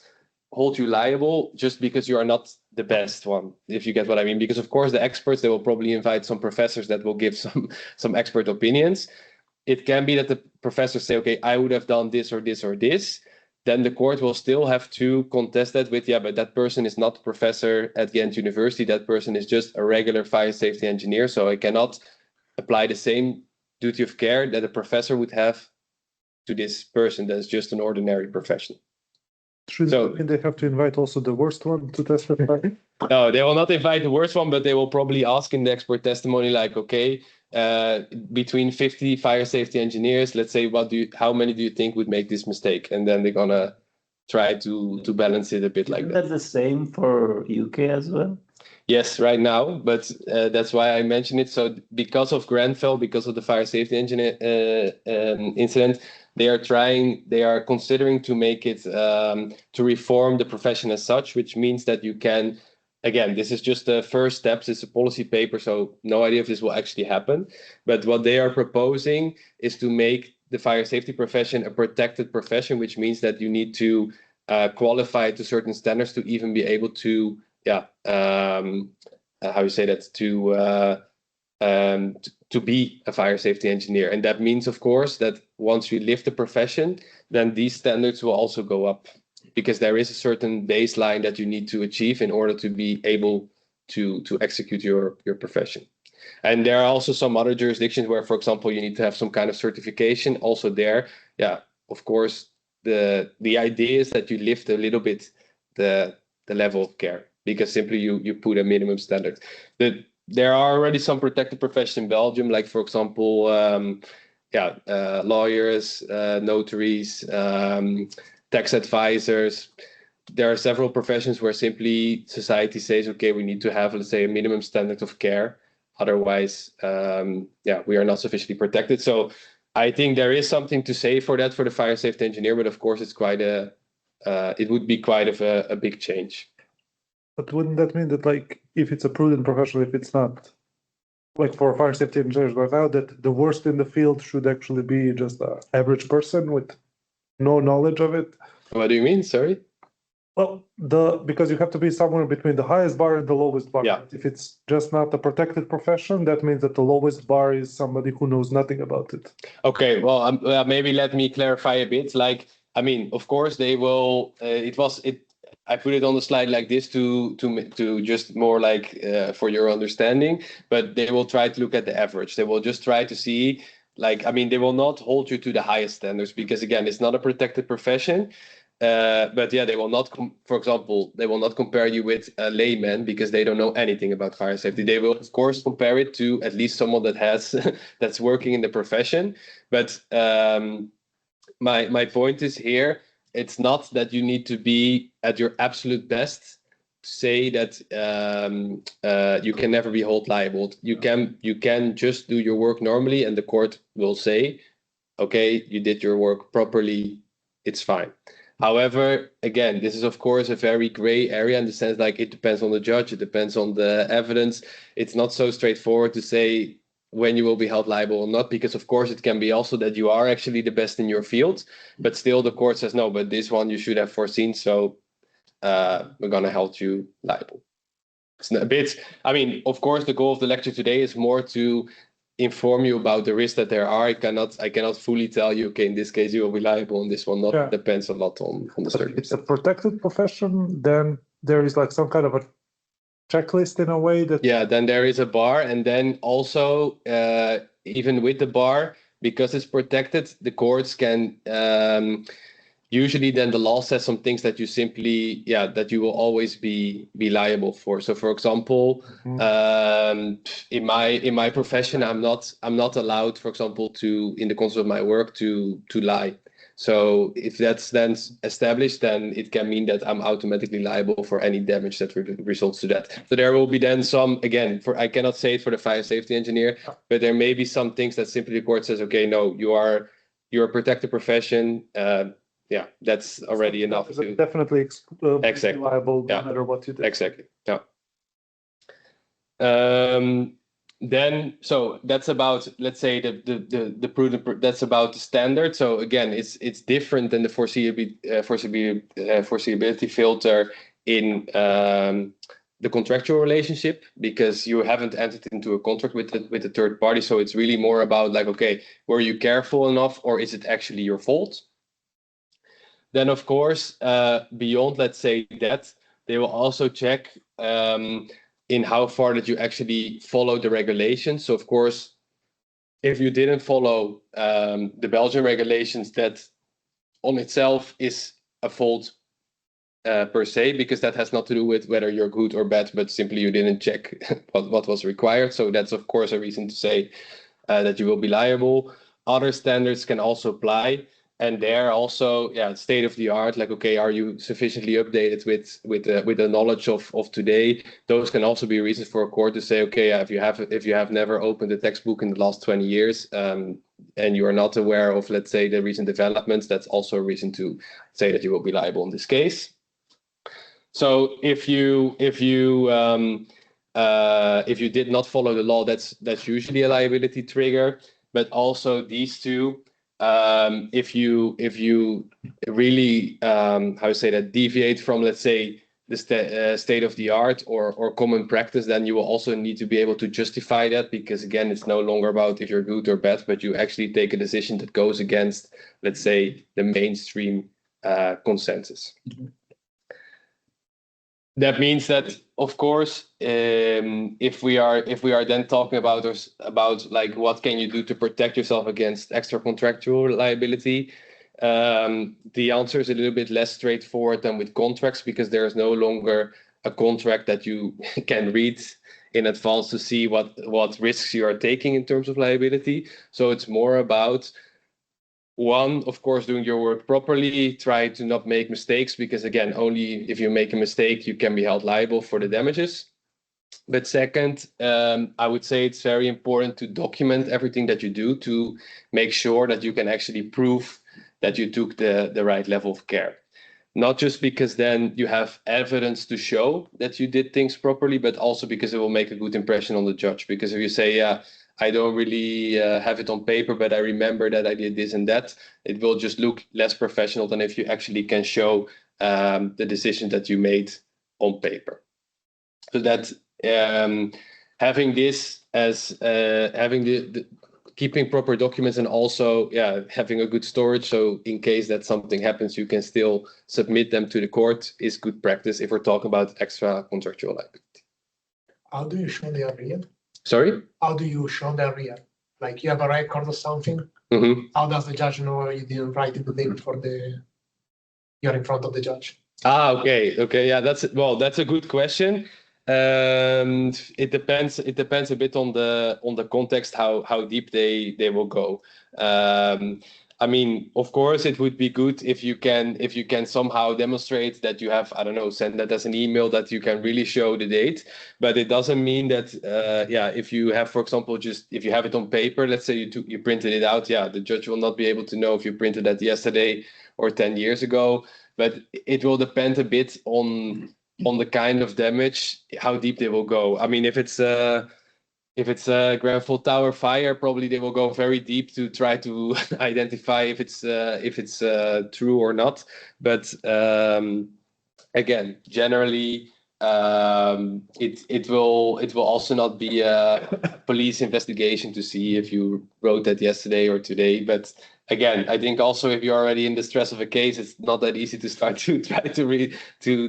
hold you liable just because you are not the best one, if you get what I mean. Because of course the experts, they will probably invite some professors that will give some expert opinions. It can be that the professors say, okay, I would have done this or this or this. Then the court will still have to contest that with, but that person is not a professor at Ghent University. That person is just a regular fire safety engineer. So I cannot apply the same duty of care that a professor would have to this person that's just an ordinary professional.
And they have to invite also the worst one to testify?
No, they will not invite the worst one, but they will probably ask in the expert testimony, like, okay, between 50 fire safety engineers, let's say, how many do you think would make this mistake? And then they're gonna try to balance it a bit like
Isn't
that.
that the same for UK as well?
Yes, right now, but that's why I mentioned it. So because of Grenfell, because of the fire safety engine incident, they are considering to make it to reform the profession as such, which means that you can, again, this is just the first steps. It's a policy paper, so no idea if this will actually happen. But what they are proposing is to make the fire safety profession a protected profession, which means that you need to qualify to certain standards to even be able to how you say that, to be a fire safety engineer. And that means, of course, that once we lift the profession, then these standards will also go up, because there is a certain baseline that you need to achieve in order to be able to execute your profession. And there are also some other jurisdictions where, for example, you need to have some kind of certification. Also there, of course, the idea is that you lift a little bit the level of care, because simply you put a minimum standard. There are already some protected professions in Belgium, like, for example, lawyers, notaries, tax advisors. There are several professions where simply society says, okay, we need to have, let's say, a minimum standard of care. Otherwise, we are not sufficiently protected. So I think there is something to say for that for the fire safety engineer, but of course it's it would be quite a big change.
But wouldn't that mean that, like, if it's a prudent profession, if it's not, like for fire safety engineers right now, that the worst in the field should actually be just an average person with no knowledge of it?
What do you mean? Sorry?
Well, because you have to be somewhere between the highest bar and the lowest bar.
Yeah.
If it's just not a protected profession, that means that the lowest bar is somebody who knows nothing about it.
Okay, well, maybe let me clarify a bit. Like, I mean, of course they will. I put it on the slide like this to just more like for your understanding. But they will try to look at the average. They will just try to see, like, I mean, they will not hold you to the highest standards, because again, it's not a protected profession. But yeah, they will not, for example, they will not compare you with a layman, because they don't know anything about fire safety. They will, of course, compare it to at least someone that has that's working in the profession. But my point is here, it's not that you need to be at your absolute best to say that you can never be held liable. You can just do your work normally, and the court will say, okay, you did your work properly, it's fine. However, again, this is of course a very gray area in the sense, like, it depends on the judge, it depends on the evidence. It's not so straightforward to say when you will be held liable or not, because of course it can be also that you are actually the best in your field, but still the court says, no, but this one you should have foreseen, so we're gonna hold you liable. It's a bit, I mean, of course, the goal of the lecture today is more to inform you about the risks that there are. I cannot fully tell you, okay, in this case you will be liable, and this will not.
Yeah.
Depends a lot on the
But if it's a
circumstances.
protected profession, then there is like some kind of a checklist in a way that.
Yeah, then there is a bar, and then also even with the bar, because it's protected, the courts can usually then the law says some things that you simply that you will always be liable for. So for example, in my profession, I'm not allowed, for example, to, in the course of my work, to lie. So if that's then established, then it can mean that I'm automatically liable for any damage that results to that. So there will be then some, again, I cannot say it for the fire safety engineer, but there may be some things that simply the court says, okay, no, you're a protected profession. Yeah, that's already enough to
definitely
exactly
liable no matter what you do.
Exactly. Yeah. Then, so that's about, let's say, the prudent. That's about the standard. So again, it's different than the foreseeability filter in the contractual relationship, because you haven't entered into a contract with the third party. So it's really more about, like, okay, were you careful enough, or is it actually your fault? Then, of course, beyond, let's say, that, they will also check in how far that you actually follow the regulations. So, of course, if you didn't follow the Belgian regulations, that on itself is a fault per se, because that has not to do with whether you're good or bad, but simply you didn't check what was required. So that's, of course, a reason to say that you will be liable. Other standards can also apply. And there also, yeah, state of the art, like, okay, are you sufficiently updated with the knowledge of today? Those can also be reasons for a court to say, okay, if you have never opened a textbook in the last 20 years, and you are not aware of, let's say, the recent developments, that's also a reason to say that you will be liable in this case. So if you did not follow the law, that's usually a liability trigger. But also these two, if you really how to say that, deviate from, let's say, the state of the art or common practice, then you will also need to be able to justify that, because again, it's no longer about if you're good or bad, but you actually take a decision that goes against, let's say, the mainstream consensus. That means that, of course, if we are then talking about like what can you do to protect yourself against extra contractual liability, the answer is a little bit less straightforward than with contracts, because there is no longer a contract that you can read in advance to see what risks you are taking in terms of liability. So it's more about, one, of course, doing your work properly, try to not make mistakes, because again, only if you make a mistake, you can be held liable for the damages. But second, I would say it's very important to document everything that you do to make sure that you can actually prove that you took the right level of care. Not just because then you have evidence to show that you did things properly, but also because it will make a good impression on the judge. Because if you say, yeah, I don't really have it on paper, but I remember that I did this and that, it will just look less professional than if you actually can show the decision that you made on paper. So that having this as having the keeping proper documents, and also, yeah, having a good storage, so in case that something happens, you can still submit them to the court, is good practice if we're talking about extra contractual liability.
How do you show the area?
Sorry?
How do you show the area? Like you have a record or something?
Mm-hmm.
How does the judge know you didn't write it the day before you're in front of the judge?
Okay, yeah, that's a good question. It depends a bit on the context, how deep they will go. I mean, of course, it would be good if you can somehow demonstrate that you have, I don't know, send that as an email, that you can really show the date. But it doesn't mean that, if you have, for example, just if you have it on paper, let's say you printed it out, the judge will not be able to know if you printed that yesterday or 10 years ago. But it will depend a bit on the kind of damage, how deep they will go. I mean, if it's a Grenfell Tower fire, probably they will go very deep to try to identify if it's true or not. But again, generally, it will also not be a police investigation to see if you wrote that yesterday or today. But again, I think also if you're already in the stress of a case, it's not that easy to start to try to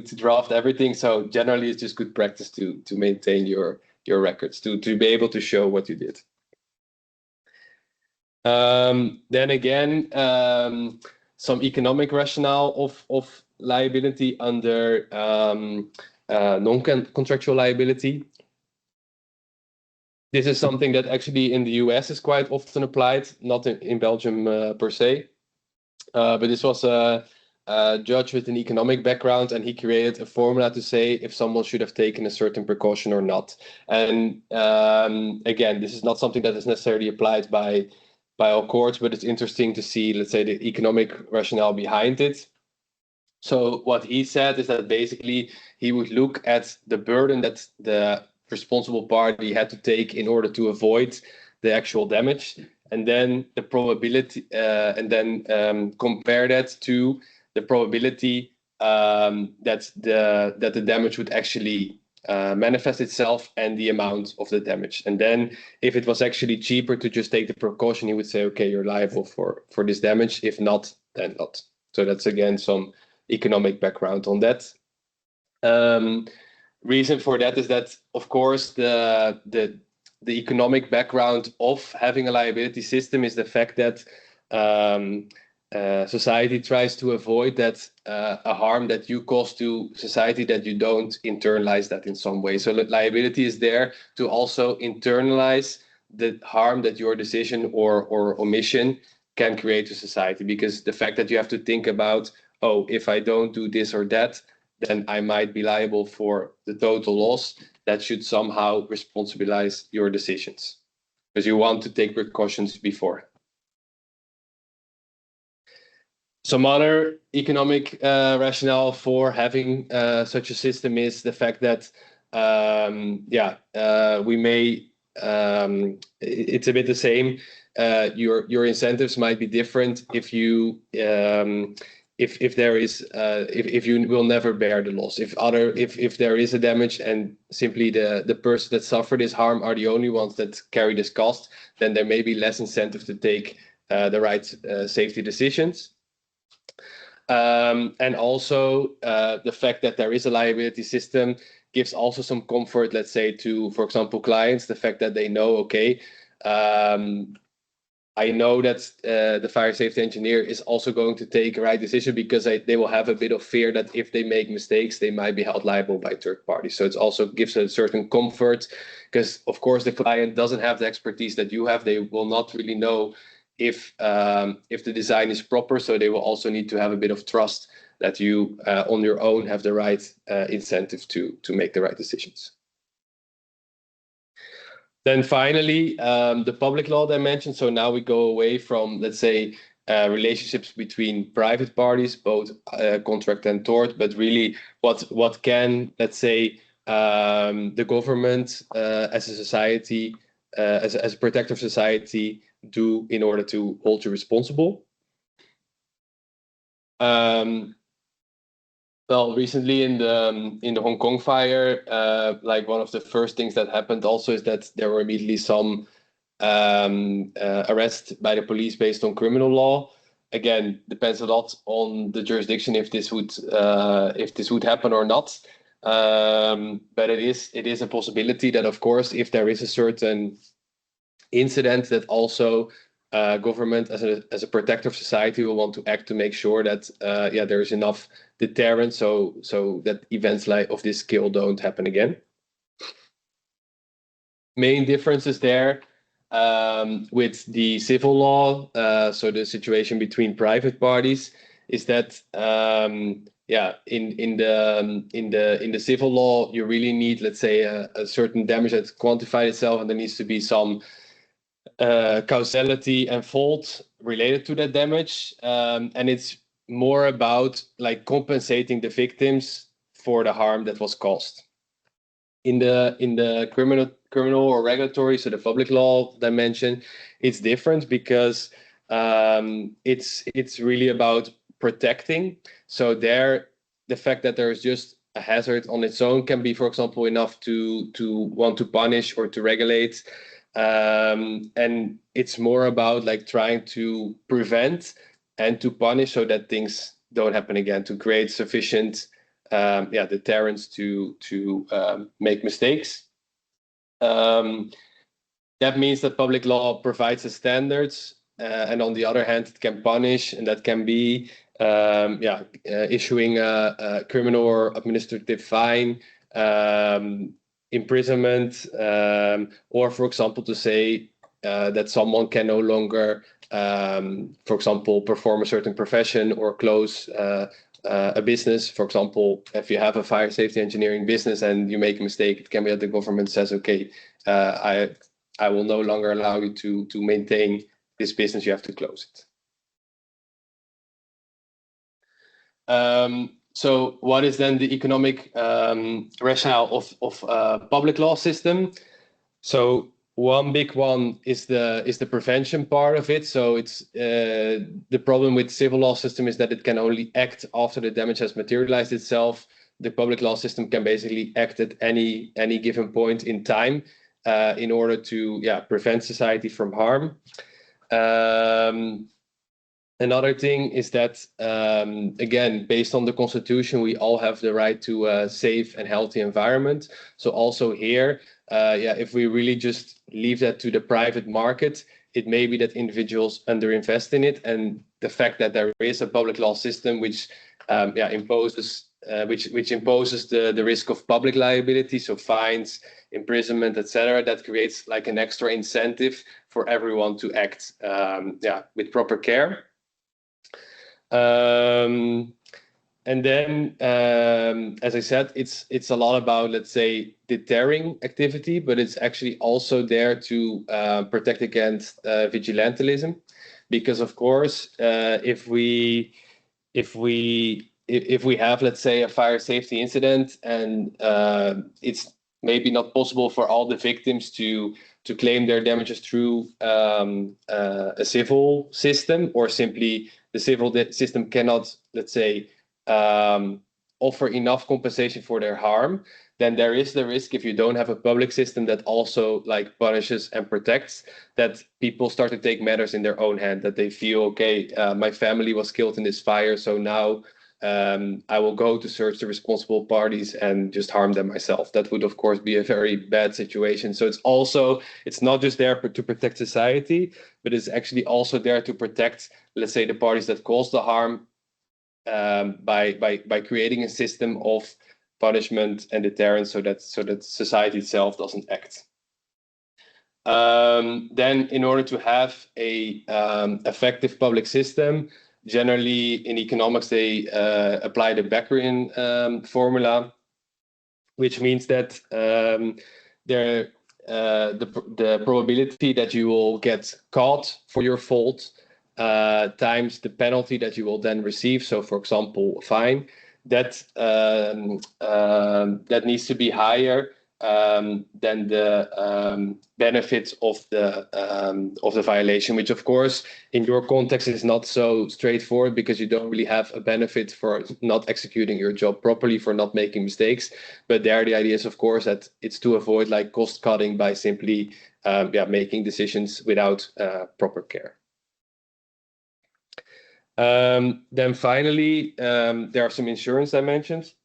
draft everything. So generally, it's just good practice to maintain your records, to be able to show what you did. Then again, some economic rationale of liability under non-contractual liability. This is something that actually in the US is quite often applied, not in Belgium per se. But this was a judge with an economic background, and he created a formula to say if someone should have taken a certain precaution or not. And again, this is not something that is necessarily applied by all courts, but it's interesting to see, let's say, the economic rationale behind it. So what he said is that basically he would look at the burden that the responsible party had to take in order to avoid the actual damage, and then the probability, and then compare that to the probability that the damage would actually manifest itself and the amount of the damage. And then if it was actually cheaper to just take the precaution, he would say, okay, you're liable for this damage. If not, then not. So that's again some economic background on that. Reason for that is that, of course, the economic background of having a liability system is the fact that society tries to avoid that a harm that you cause to society, that you don't internalize that in some way. So liability is there to also internalize the harm that your decision or omission can create to society, because the fact that you have to think about, oh, if I don't do this or that, then I might be liable for the total loss, that should somehow responsibilize your decisions, because you want to take precautions before. Some other economic rationale for having such a system is the fact that, we may, it's a bit the same. Your incentives might be different if you if there is if you will never bear the loss. If there is a damage and simply the person that suffered this harm are the only ones that carry this cost, then there may be less incentive to take the right safety decisions. And also the fact that there is a liability system gives also some comfort, let's say, to, for example, clients, the fact that they know, okay, I know that the fire safety engineer is also going to take a right decision, because they will have a bit of fear that if they make mistakes, they might be held liable by third parties. So it also gives a certain comfort, because of course the client doesn't have the expertise that you have. They will not really know if the design is proper, so they will also need to have a bit of trust that you on your own have the right incentive to make the right decisions. Then finally, the public law dimension. So now we go away from, let's say, relationships between private parties, both contract and tort, but really what can, let's say, the government as a society, as a protector of society, do in order to hold you responsible. Well, recently in the Hong Kong fire, like one of the first things that happened also is that there were immediately some arrests by the police based on criminal law. Again, depends a lot on the jurisdiction if this would happen or not. But it is a possibility that, of course, if there is a certain incident, that also government as a protector of society will want to act to make sure that there is enough deterrent so that events like of this scale don't happen again. Main differences there with the civil law, so the situation between private parties, is that in the civil law you really need, let's say, a certain damage that's quantified itself, and there needs to be some causality and fault related to that damage, and it's more about like compensating the victims for the harm that was caused. In the criminal or regulatory, so the public law dimension, it's different, because it's really about protecting. So there, the fact that there is just a hazard on its own can be, for example, enough to want to punish or to regulate. And it's more about like trying to prevent and to punish so that things don't happen again, to create sufficient deterrence to make mistakes. That means that public law provides the standards, and on the other hand, it can punish, and that can be issuing a criminal or administrative fine, imprisonment, or, for example, to say that someone can no longer, for example, perform a certain profession or close a business. For example, if you have a fire safety engineering business and you make a mistake, it can be that the government says, okay, I will no longer allow you to maintain this business, you have to close it. So what is then the economic rationale of public law system? So one big one is the prevention part of it. So it's the problem with civil law system is that it can only act after the damage has materialized itself. The public law system can basically act at any given point in time in order to prevent society from harm. Another thing is that, again, based on the Constitution, we all have the right to a safe and healthy environment. So also here, if we really just leave that to the private market, it may be that individuals underinvest in it. And the fact that there is a public law system which imposes the risk of public liability, so fines, imprisonment, etc., that creates like an extra incentive for everyone to act with proper care. And then, as I said, it's a lot about, let's say, deterring activity, but it's actually also there to protect against vigilantism, because of course, if we have, let's say, a fire safety incident, and it's maybe not possible for all the victims to claim their damages through a civil system, or simply the civil system cannot, let's say, offer enough compensation for their harm, then there is the risk, if you don't have a public system that also like punishes and protects, that people start to take matters in their own hand, that they feel, okay, my family was killed in this fire, so now I will go to search the responsible parties and just harm them myself. That would, of course, be a very bad situation. So it's not just there to protect society, but it's actually also there to protect, let's say, the parties that cause the harm, by creating a system of punishment and deterrence, so that society itself doesn't act. Then, in order to have a effective public system, generally in economics they apply the Beckerian formula, which means that the probability that you will get caught for your fault times the penalty that you will then receive. So, for example, a fine, that needs to be higher than the benefits of the violation, which, of course, in your context is not so straightforward, because you don't really have a benefit for not executing your job properly, for not making mistakes. But there, the idea is, of course, that it's to avoid like cost cutting by simply making decisions without proper care. Then finally, there are some insurance dimensions.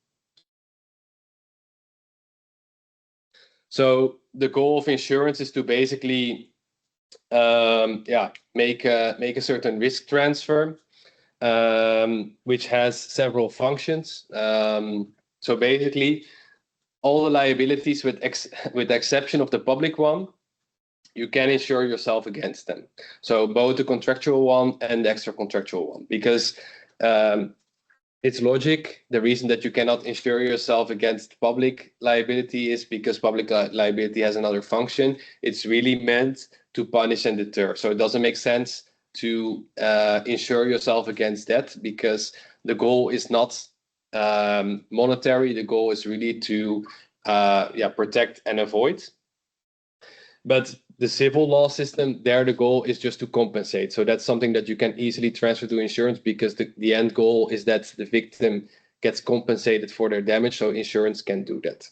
So the goal of insurance is to basically make a certain risk transfer, which has several functions. So basically, all the liabilities, with the exception of the public one, you can insure yourself against them. So both the contractual one and the extra contractual one, because it's logic. The reason that you cannot insure yourself against public liability is because public liability has another function. It's really meant to punish and deter. So it doesn't make sense to insure yourself against that, because the goal is not monetary. The goal is really to protect and avoid. But the civil law system, there the goal is just to compensate. So that's something that you can easily transfer to insurance, because the end goal is that the victim gets compensated for their damage. So insurance can do that.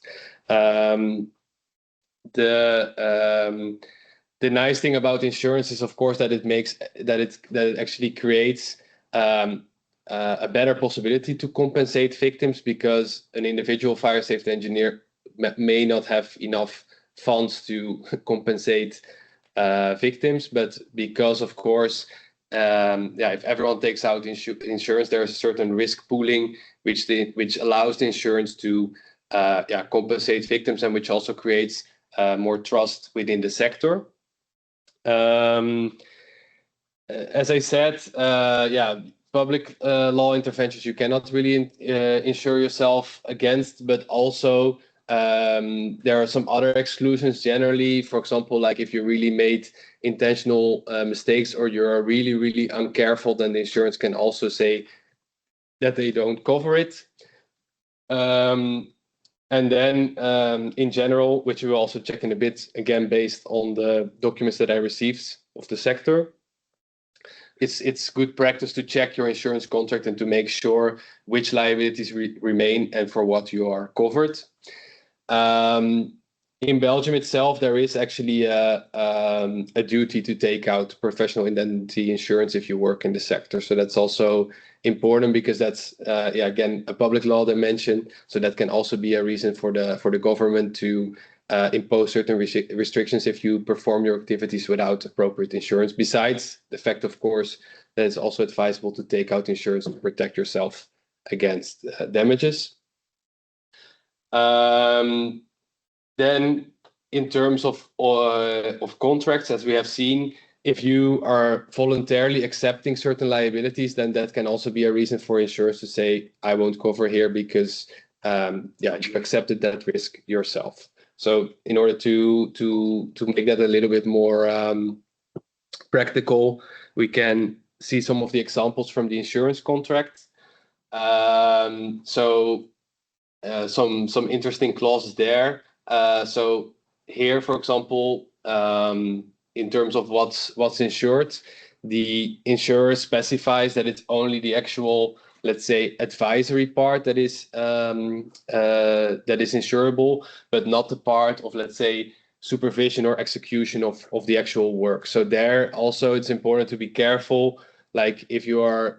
The nice thing about insurance is, of course, that it actually creates a better possibility to compensate victims, because an individual fire safety engineer may not have enough funds to compensate victims, but because, of course, if everyone takes out insurance, there is a certain risk pooling which allows the insurance to compensate victims, and which also creates more trust within the sector. As I said, public law interventions you cannot really insure yourself against, but also there are some other exclusions generally. For example, like if you really made intentional mistakes, or you're really, really uncareful, then the insurance can also say that they don't cover it. And then in general, which we will also check in a bit, again, based on the documents that I received of the sector, it's good practice to check your insurance contract and to make sure which liabilities remain and for what you are covered. In Belgium itself, there is actually a duty to take out professional indemnity insurance if you work in the sector. So that's also important, because that's again a public law dimension. So that can also be a reason for the government to impose certain restrictions if you perform your activities without appropriate insurance. Besides the fact, of course, that it's also advisable to take out insurance to protect yourself against damages. Then in terms of contracts, as we have seen, if you are voluntarily accepting certain liabilities, then that can also be a reason for insurers to say, I won't cover here because you accepted that risk yourself. So in order to make that a little bit more practical, we can see some of the examples from the insurance contract. Some interesting clauses there. So here, for example, in terms of what's insured, the insurer specifies that it's only the actual, let's say, advisory part that is insurable, but not the part of, let's say, supervision or execution of the actual work. So there also it's important to be careful. Like if you are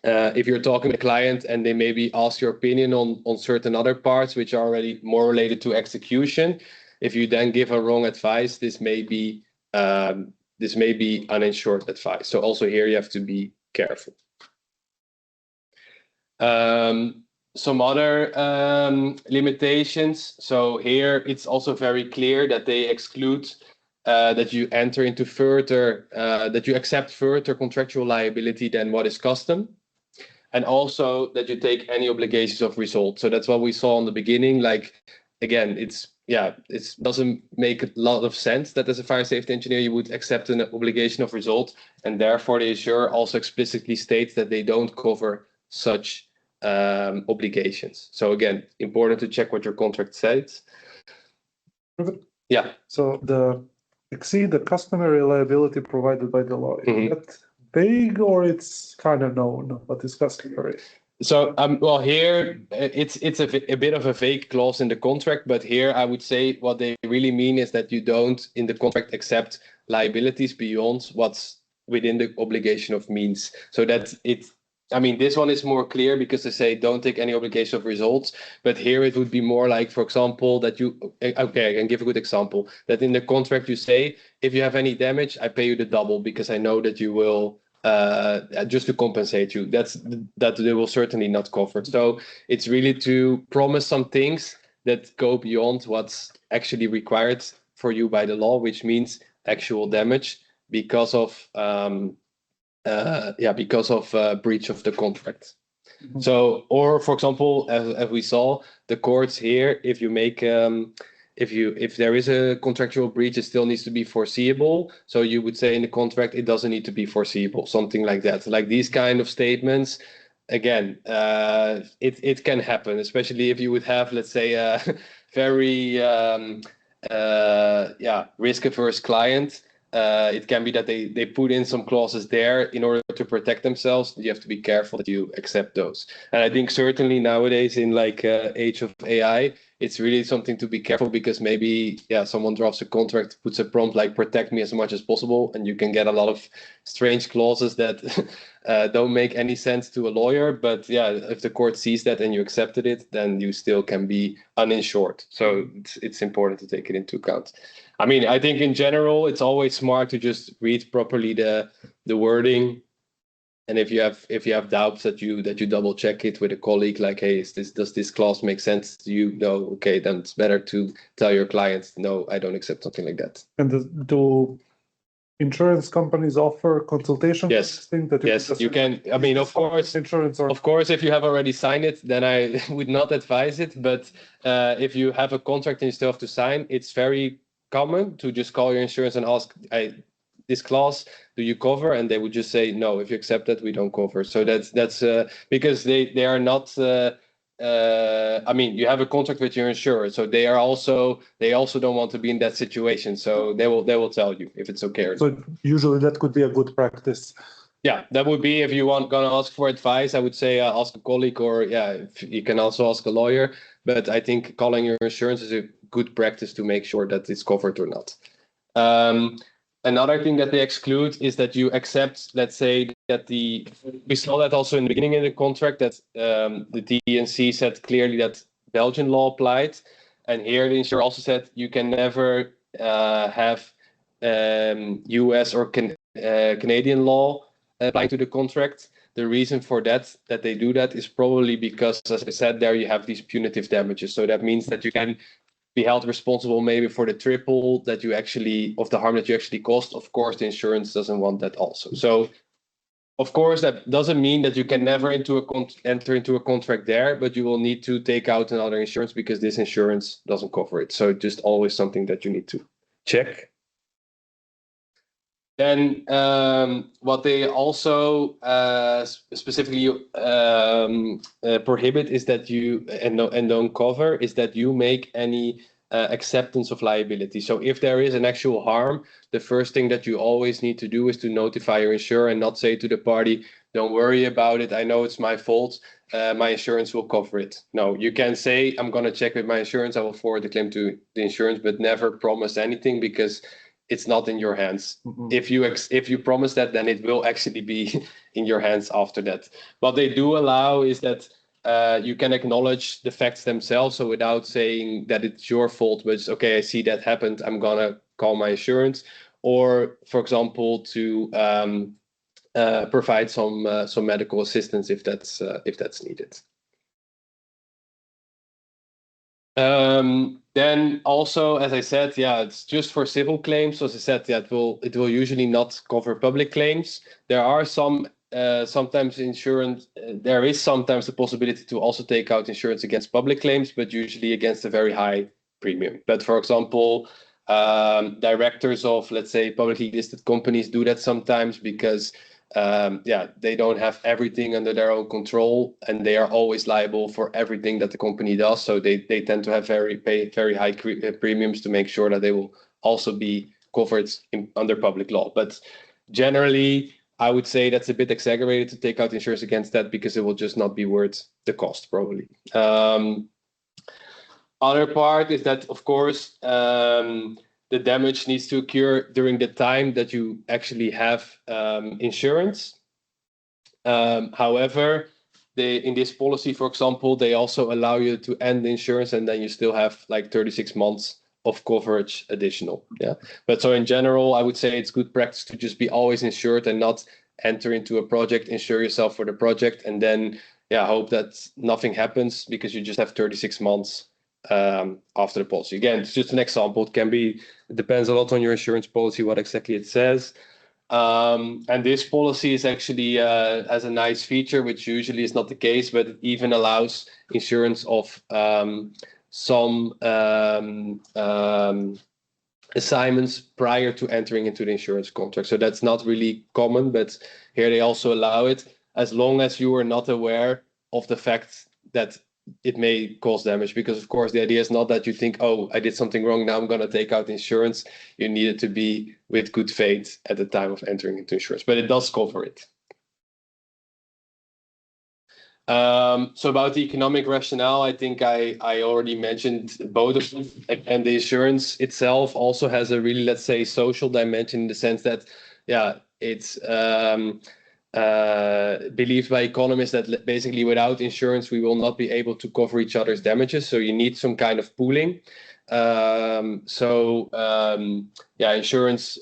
if you're talking to a client and they maybe ask your opinion on certain other parts which are already more related to execution, if you then give a wrong advice, this may be uninsured advice. So also here you have to be careful. Some other limitations. So here it's also very clear that they exclude that you enter into further, that you accept further contractual liability than what is custom. And also that you take any obligations of result. So that's what we saw in the beginning. Like, again, it doesn't make a lot of sense that as a fire safety engineer, you would accept an obligation of result. And therefore the insurer also explicitly states that they don't cover such obligations. So again, important to check what your contract says. Yeah.
So exceed the customary liability provided by the law. Is that vague or it's kind of known what is customary?
So well, here it's a bit of a vague clause in the contract, but here I would say what they really mean is that you don't in the contract accept liabilities beyond what's within the obligation of means. So that I mean, this one is more clear because they say don't take any obligation of results. But here it would be more like, for example, that I can give a good example. That in the contract you say, if you have any damage, I pay you the double because I know that you will, just to compensate you. That they will certainly not cover. So it's really to promise some things that go beyond what's actually required for you by the law, which means actual damage because of breach of the contract. So, or for example, as we saw, the courts here, if you make if there is a contractual breach, it still needs to be foreseeable. So you would say in the contract it doesn't need to be foreseeable, something like that. Like these kind of statements, again, it can happen, especially if you would have, let's say, a very risk averse client. It can be that they put in some clauses there in order to protect themselves. You have to be careful that you accept those. And I think certainly nowadays in like age of AI, it's really something to be careful because maybe someone drafts a contract, puts a prompt like protect me as much as possible, and you can get a lot of strange clauses that don't make any sense to a lawyer. But if the court sees that and you accepted it, then you still can be uninsured. So it's important to take it into account. I mean, I think in general, it's always smart to just read properly the wording. And if you have doubts that you double check it with a colleague, like, hey, does this clause make sense to you? No, okay, then it's better to tell your client, no, I don't accept something like that.
And do insurance companies offer consultation?
Yes. You can. I mean, of course, of course, if you have already signed it, then I would not advise it. But if you have a contract and you still have to sign, it's very common to just call your insurance and ask, this clause, do you cover? And they would just say, no, if you accept that, we don't cover. So that's because they are not, I mean, you have a contract with your insurer, so they also don't want to be in that situation. So they will tell you if it's okay or not.
So usually that could be a good practice.
Yeah, that would be if you gonna ask for advice, I would say ask a colleague, or you can also ask a lawyer. But I think calling your insurance is a good practice to make sure that it's covered or not. Another thing that they exclude is that you accept, let's say, that we saw that also in the beginning of the contract, that the DNC said clearly that Belgian law applied. And here the insurer also said you can never have US or Canadian law applying to the contract. The reason for that they do that is probably because, as I said, there you have these punitive damages. So that means that you can be held responsible maybe for the triple that you actually of the harm that you actually caused. Of course, the insurance doesn't want that also. So, of course, that doesn't mean that you can never enter into a contract there, but you will need to take out another insurance because this insurance doesn't cover it. So just always something that you need to check. Then what they also specifically prohibit is that you and don't cover is that you make any acceptance of liability. So if there is an actual harm, the first thing that you always need to do is to notify your insurer and not say to the party, "Don't worry about it. I know it's my fault. My insurance will cover it." No, you can say, "I'm going to check with my insurance. I will forward the claim to the insurance," but never promise anything because it's not in your hands. If you promise that, then it will actually be in your hands after that. What they do allow is that you can acknowledge the facts themselves. So without saying that it's your fault, but it's, okay, I see that happened, I'm gonna call my insurance. Or, for example, to provide some medical assistance if that's needed. Then also, as I said, yeah, it's just for civil claims. So as I said, yeah, it will usually not cover public claims. There are some sometimes insurance. There is sometimes the possibility to also take out insurance against public claims, but usually against a very high premium. But for example, directors of, let's say, publicly listed companies do that sometimes because they don't have everything under their own control, and they are always liable for everything that the company does. So they tend to have pay very high premiums to make sure that they will also be covered under public law. But generally, I would say that's a bit exaggerated to take out insurance against that because it will just not be worth the cost, probably. Other part is that, of course, the damage needs to occur during the time that you actually have insurance. However, in this policy, for example, they also allow you to end the insurance and then you still have like 36 months of coverage additional. Yeah. But so in general, I would say it's good practice to just be always insured and not enter into a project, insure yourself for the project, and then hope that nothing happens because you just have 36 months after the policy. Again, it's just an example. It depends a lot on your insurance policy, what exactly it says. And this policy is actually has a nice feature, which usually is not the case, but it even allows insurance of some assignments prior to entering into the insurance contract. So that's not really common, but here they also allow it as long as you are not aware of the fact that it may cause damage. Because of course the idea is not that you think, oh, I did something wrong, now I'm going to take out insurance. You need it to be with good faith at the time of entering into insurance, but it does cover it. So about the economic rationale, I think I already mentioned both of them, and the insurance itself also has a really, let's say, social dimension in the sense that, it's believed by economists that basically without insurance, we will not be able to cover each other's damages. So you need some kind of pooling. Insurance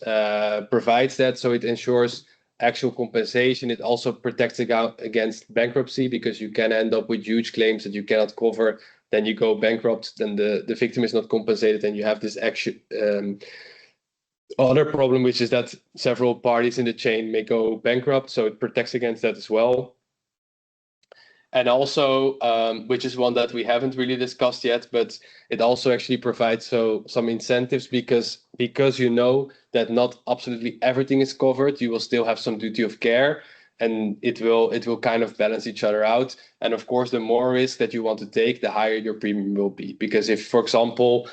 provides that. So it ensures actual compensation. It also protects against bankruptcy because you can end up with huge claims that you cannot cover. Then you go bankrupt, then the victim is not compensated, and you have this other problem, which is that several parties in the chain may go bankrupt. So it protects against that as well. And also, which is one that we haven't really discussed yet, but it also actually provides some incentives because you know that not absolutely everything is covered, you will still have some duty of care, and it will kind of balance each other out. And of course, the more risk that you want to take, the higher your premium will be. Because if, for example,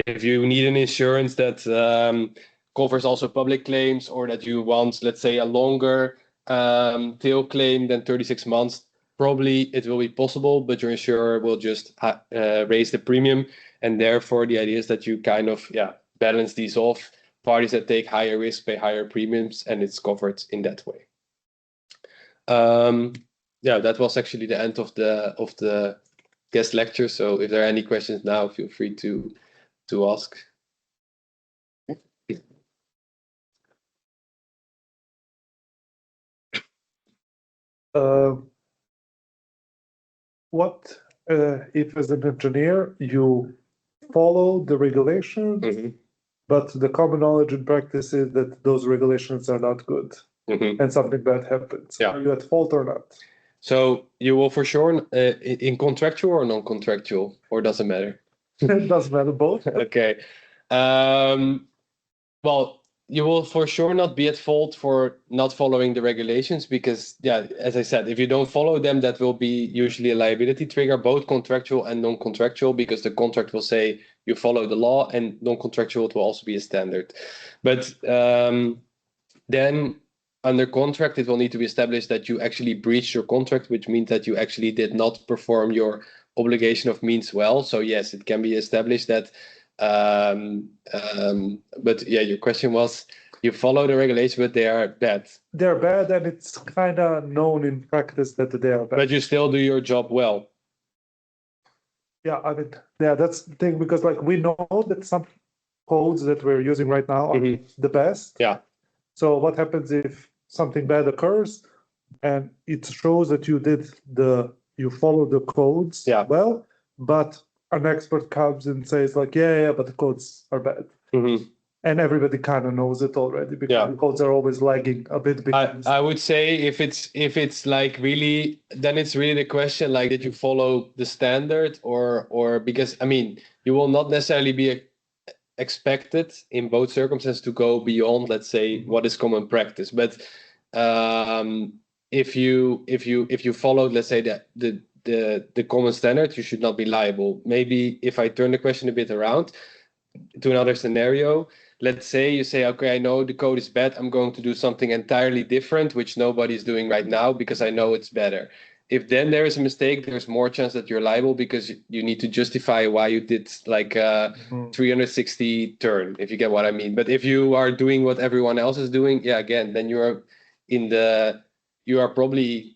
if you need an insurance that covers also public claims, or that you want, let's say, a longer tail claim than 36 months, probably it will be possible, but your insurer will just raise the premium. And therefore, the idea is that you kind of balance these off. Parties that take higher risk pay higher premiums, and it's covered in that way. That was actually the end of the guest lecture. So if there are any questions now, feel free to ask.
What if, as an engineer, you follow the regulations,
Mhm.
but the common knowledge in practice is that those regulations are not good
Mhm.
and something bad happens.
Yeah.
Are you at fault or not?
So you will for sure in contractual or non-contractual, or doesn't matter?
It doesn't matter both.
Okay. Well, you will for sure not be at fault for not following the regulations because, yeah, as I said, if you don't follow them, that will be usually a liability trigger, both contractual and non-contractual, because the contract will say you follow the law, and non-contractual it will also be a standard. But then under contract, it will need to be established that you actually breached your contract, which means that you actually did not perform your obligation of means well. So yes, it can be established that. But yeah, your question was you follow the regulation, but they are bad.
They're bad, and it's kind of known in practice that they are bad.
But you still do your job well.
Yeah, I mean, yeah, that's the thing, because like we know that some codes that we're using right now are
Mhm.
the best.
Yeah.
So what happens if something bad occurs and it shows that you follow the codes
Yeah.
well, but an expert comes and says like, yeah, but the codes are bad.
Mhm.
And everybody kind of knows it already because
Yeah.
the codes are always lagging a bit behind.
I would say if it's like really, then it's really the question like, did you follow the standard or because I mean you will not necessarily be expected in both circumstances to go beyond, let's say, what is common practice. But if you follow, let's say, the common standard, you should not be liable. Maybe if I turn the question a bit around to another scenario, let's say you say, okay, I know the code is bad, I'm going to do something entirely different, which nobody's doing right now because I know it's better. If then there is a mistake, there's more chance that you're liable because you need to justify why you did like a 360 turn, if you get what I mean. But if you are doing what everyone else is doing, yeah, again, then you are probably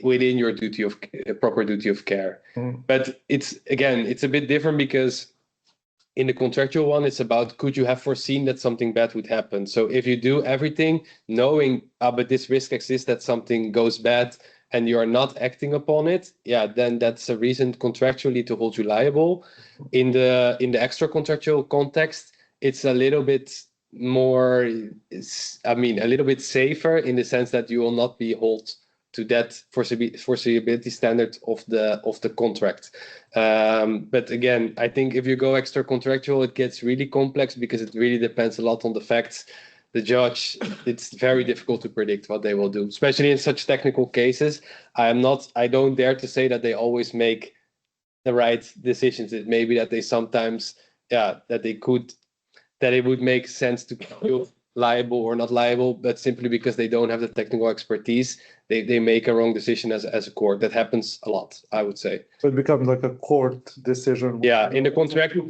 within your proper duty of care. But it's a bit different because in the contractual one, it's about could you have foreseen that something bad would happen? So if you do everything knowing, but this risk exists that something goes bad and you are not acting upon it, yeah, then that's a reason contractually to hold you liable. In the extra contractual context, it's a little bit more, a little bit safer in the sense that you will not be held to that foreseeability standard of the contract. But again, I think if you go extra contractual, it gets really complex because it really depends a lot on the facts. The judge, it's very difficult to predict what they will do, especially in such technical cases. I don't dare to say that they always make the right decisions. It may be that they sometimes, that it would make sense to feel liable or not liable, but simply because they don't have the technical expertise, they make a wrong decision as a court. That happens a lot, I would say.
So it becomes like a court decision.
Yeah, in the contractual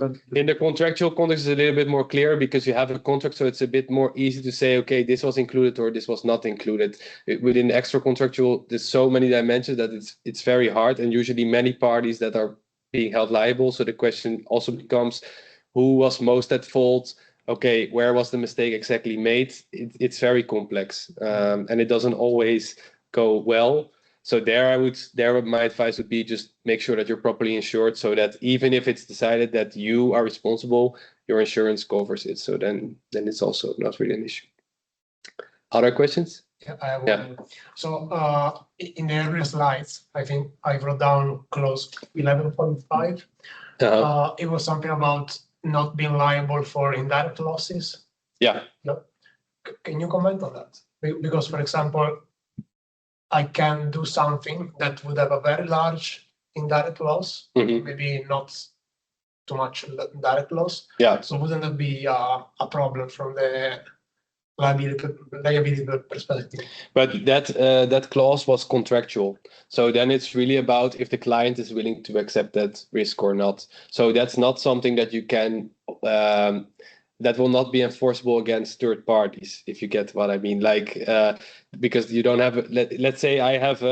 context is a little bit more clear because you have a contract, so it's a bit more easy to say, okay, this was included or this was not included. Within extra contractual, there's so many dimensions that it's very hard, and usually many parties that are being held liable. So the question also becomes, who was most at fault? Okay, where was the mistake exactly made? It's very complex, and it doesn't always go well. So my advice would be just make sure that you're properly insured, so that even if it's decided that you are responsible, your insurance covers it. So then it's also not really an issue. Other questions?
Yeah, I have one.
Yeah.
So in the earlier slides, I think I wrote down clause 11.5. It was something about not being liable for indirect losses.
Yeah.
Can you comment on that? Because, for example, I can do something that would have a very large indirect loss, maybe not too much direct loss.
Yeah.
So wouldn't that be a problem from the liability perspective?
But that clause was contractual. So then it's really about if the client is willing to accept that risk or not. So that's not something that you can, that will not be enforceable against third parties, if you get what I mean. Like, because you don't have, let's say I have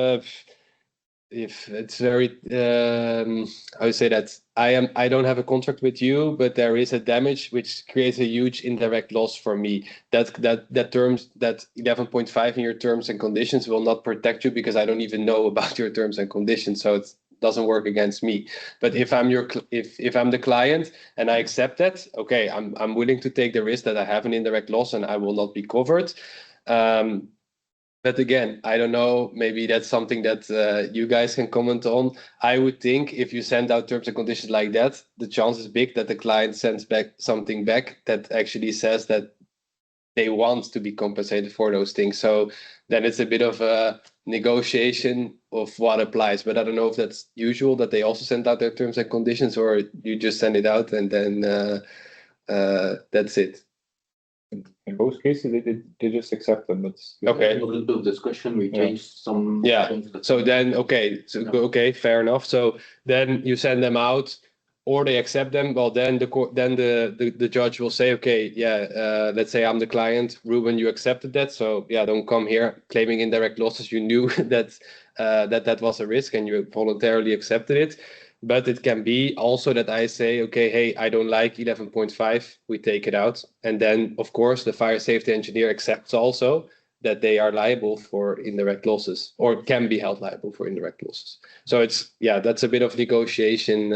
if it's very, how you say that, I don't have a contract with you, but there is a damage which creates a huge indirect loss for me. That 11.5 in your terms and conditions will not protect you because I don't even know about your terms and conditions. So doesn't work against me. But if I'm if I'm the client and I accept that, okay, I'm willing to take the risk that I have an indirect loss and I will not be covered. But again, I don't know, maybe that's something that you guys can comment on. I would think if you send out terms and conditions like that, the chance is big that the client sends back something back that actually says that they want to be compensated for those things. So then it's a bit of a negotiation of what applies. But I don't know if that's usual that they also send out their terms and conditions, or you just send it out and then that's it.
In both cases, they just accept them. That's
Okay.
A little bit of discussion, we changed some.
Yeah.
things that-
So then, okay, fair enough. So then you send them out, or they accept them. Well, then the judge will say, okay, yeah, let's say I'm the client, Ruben, you accepted that, so yeah, don't come here claiming indirect losses. You knew that that was a risk, and you voluntarily accepted it. But it can be also that I say, okay, hey, I don't like 11.5, we take it out. And then, of course, the fire safety engineer accepts also that they are liable for indirect losses, or can be held liable for indirect losses. So it's, yeah, that's a bit of negotiation.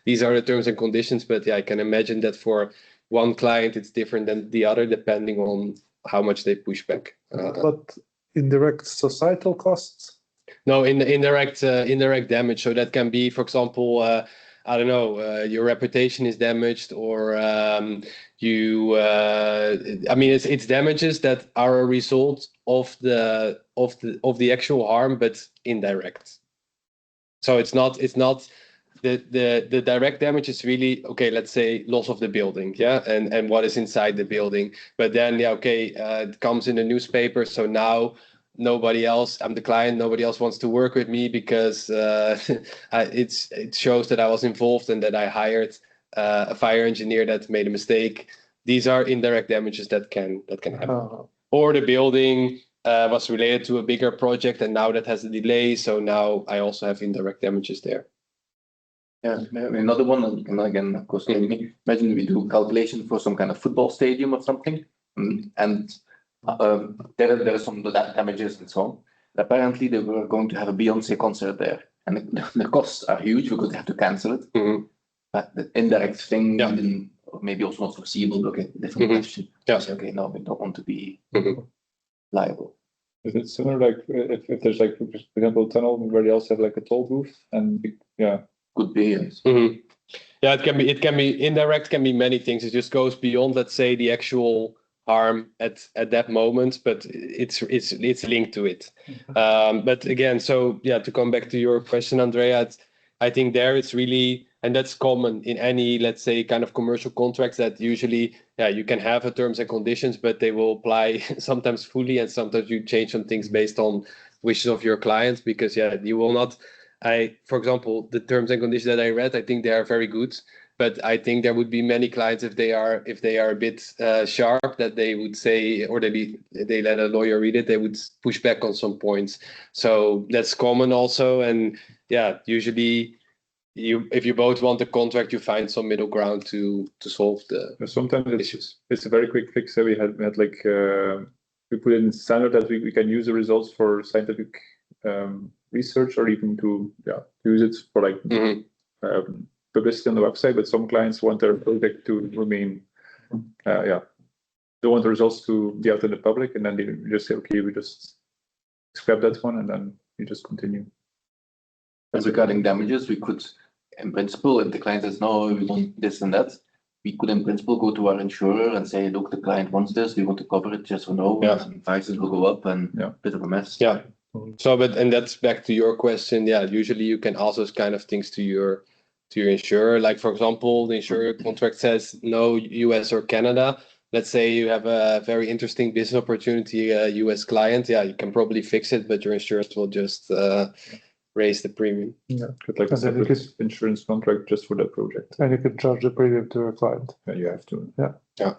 These are the terms and conditions, but yeah, I can imagine that for one client, it's different than the other, depending on how much they push back.
But indirect societal costs?
No, in the indirect damage. So that can be, for example, I don't know, your reputation is damaged, or I mean, it's damages that are a result of the actual harm, but indirect. So it's not the direct damage is really, okay, let's say loss of the building, yeah, and what is inside the building. But then, yeah, okay, it comes in the newspaper, so now nobody else, I'm the client, nobody else wants to work with me because it shows that I was involved and that I hired a fire engineer that made a mistake. These are indirect damages that can happen. Or the building was related to a bigger project and now that has a delay, so now I also have indirect damages there.
Yeah, another one, and again, of course, imagine we do calculation for some kind of football stadium or something, and there are some damages and so on. Apparently, they were going to have a Beyonce concert there, and the costs are huge because they have to cancel it. But the indirect thing, maybe also not foreseeable, but okay, different question.
Yeah.
Say, okay, no, we don't want to be liable.
Is it similar, like if there's like, for example, a tunnel where they also have like a toll booth, and yeah,
Could be, yes.
Yeah, it can be indirect, can be many things. It just goes beyond, let's say, the actual harm at that moment, but it's linked to it. But again, so yeah, to come back to your question, Andrea, I think there it's really, and that's common in any, let's say, kind of commercial contracts, that usually, yeah, you can have a terms and conditions, but they will apply sometimes fully, and sometimes you change some things based on wishes of your clients, because yeah, you will not. For example, the terms and conditions that I read, I think they are very good, but I think there would be many clients if they are a bit sharp, that they would say, or they let a lawyer read it, they would push back on some points. So that's common also, and yeah, usually if you both want a contract, you find some middle ground to solve the
sometimes
issues.
It's a very quick fix. So we had like we put in standard that we can use the results for scientific research, or even to use it for like publicity on the website. But some clients want their project to remain don't want the results to be out in the public, and then they just say, okay, we just scrap that one, and then you just continue.
As regarding damages, we could, in principle, if the client says no, we want this and that, we could in principle go to our insurer and say, look, the client wants this, we want to cover it, yes or no, and prices will go up, and a bit of a mess.
Yeah. So, and that's back to your question. Yeah, usually you can ask those kind of things to your insurer. Like, for example, the insurer contract says no US or Canada. Let's say you have a very interesting business opportunity, a US client. Yeah, you can probably fix it, but your insurance will just raise the premium.
Yeah, like a separate insurance contract just for that project.
And you can charge the premium to your client.
Yeah, you have to.
Yeah.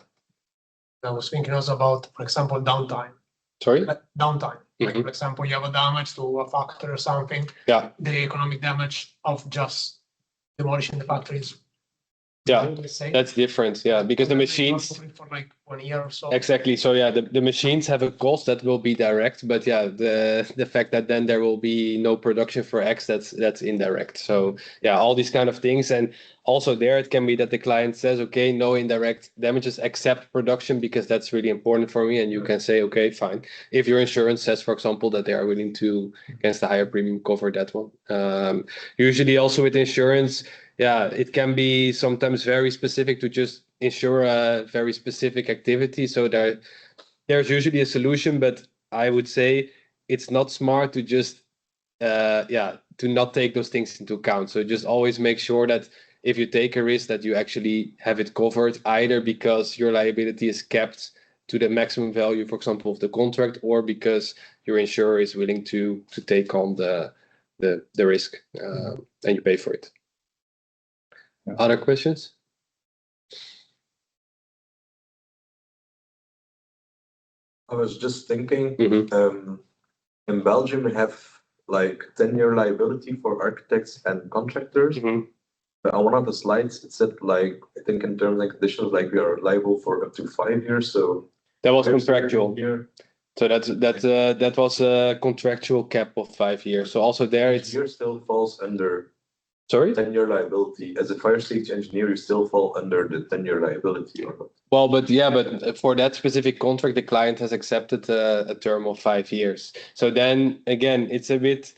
I was thinking also about, for example, downtime.
Sorry?
Downtime. Like, for example, you have a damage to a factory or something.
Yeah.
The economic damage of just demolishing the factory is
Yeah,
doing the same.
that's different. Yeah, because the
They
machines.
work for like 1 year or so.
Exactly. So yeah, the machines have a cost that will be direct, but yeah, the fact that then there will be no production for X, that's indirect. So yeah, all these kind of things. And also there it can be that the client says, okay, no indirect damages except production, because that's really important for me. And you can say, okay, fine. If your insurance says, for example, that they are willing to, against a higher premium, cover that one. Usually also with insurance, yeah, it can be sometimes very specific to just insure a very specific activity. So there's usually a solution, but I would say it's not smart to just to not take those things into account. So just always make sure that if you take a risk that you actually have it covered, either because your liability is capped to the maximum value, for example, of the contract, or because your insurer is willing to take on the risk and you pay for it.
Yeah.
Other questions?
I was just thinking,
Mhm.
in Belgium, we have like 10-year liability for architects and contractors.
Mhm.
But on one of the slides, it said like, I think in terms and conditions, like we are liable for up to 5 years, so.
That was contractual.
Year,
So that was a contractual cap of 5 years. So also there it's
year still falls under
sorry.
10-year liability. As a fire safety engineer, you still fall under the 10-year liability or not?
Well, but for that specific contract, the client has accepted a term of 5 years. So then again, it's a bit.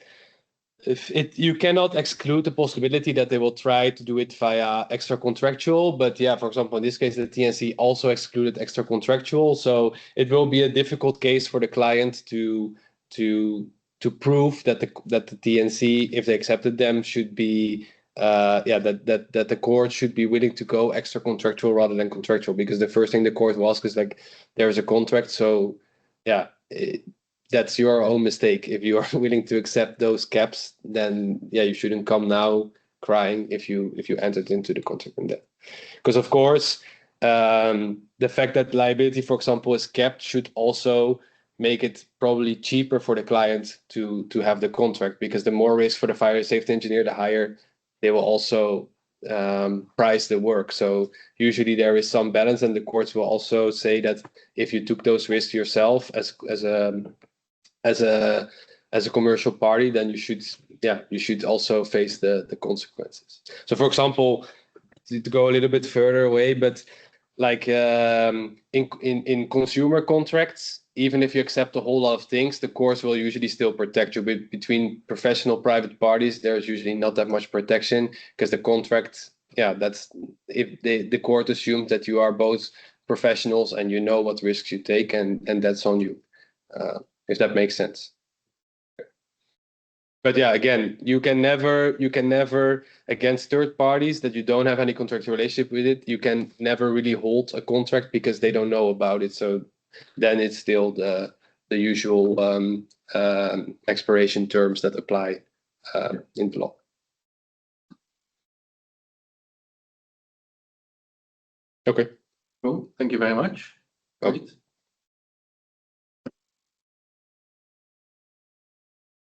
You cannot exclude the possibility that they will try to do it via extra contractual, but yeah, for example, in this case, the TNC also excluded extra contractual, so it will be a difficult case for the client to prove that the TNC, if they accepted them, should be that the court should be willing to go extra contractual rather than contractual, because the first thing the court will ask is like, there's a contract, so yeah. That's your own mistake. If you are willing to accept those caps, then yeah, you shouldn't come now crying if you entered into the contract in that. Because of course, the fact that liability, for example, is capped should also make it probably cheaper for the client to have the contract, because the more risk for the fire safety engineer, the higher they will also price the work. So usually there is some balance, and the courts will also say that if you took those risks yourself as a commercial party, then you should also face the consequences. So for example, to go a little bit further away, but like in consumer contracts, even if you accept a whole lot of things, the courts will usually still protect you. But between professional private parties, there's usually not that much protection, because the contract, that's if the court assumes that you are both professionals and you know what risks you take, and that's on you. If that makes sense. But yeah, again, you can never against third parties that you don't have any contractual relationship with it, you can never really hold a contract because they don't know about it. So then it's still the usual expiration terms that apply in the law. Okay.
Cool. Thank you very much.
Oh.
Great.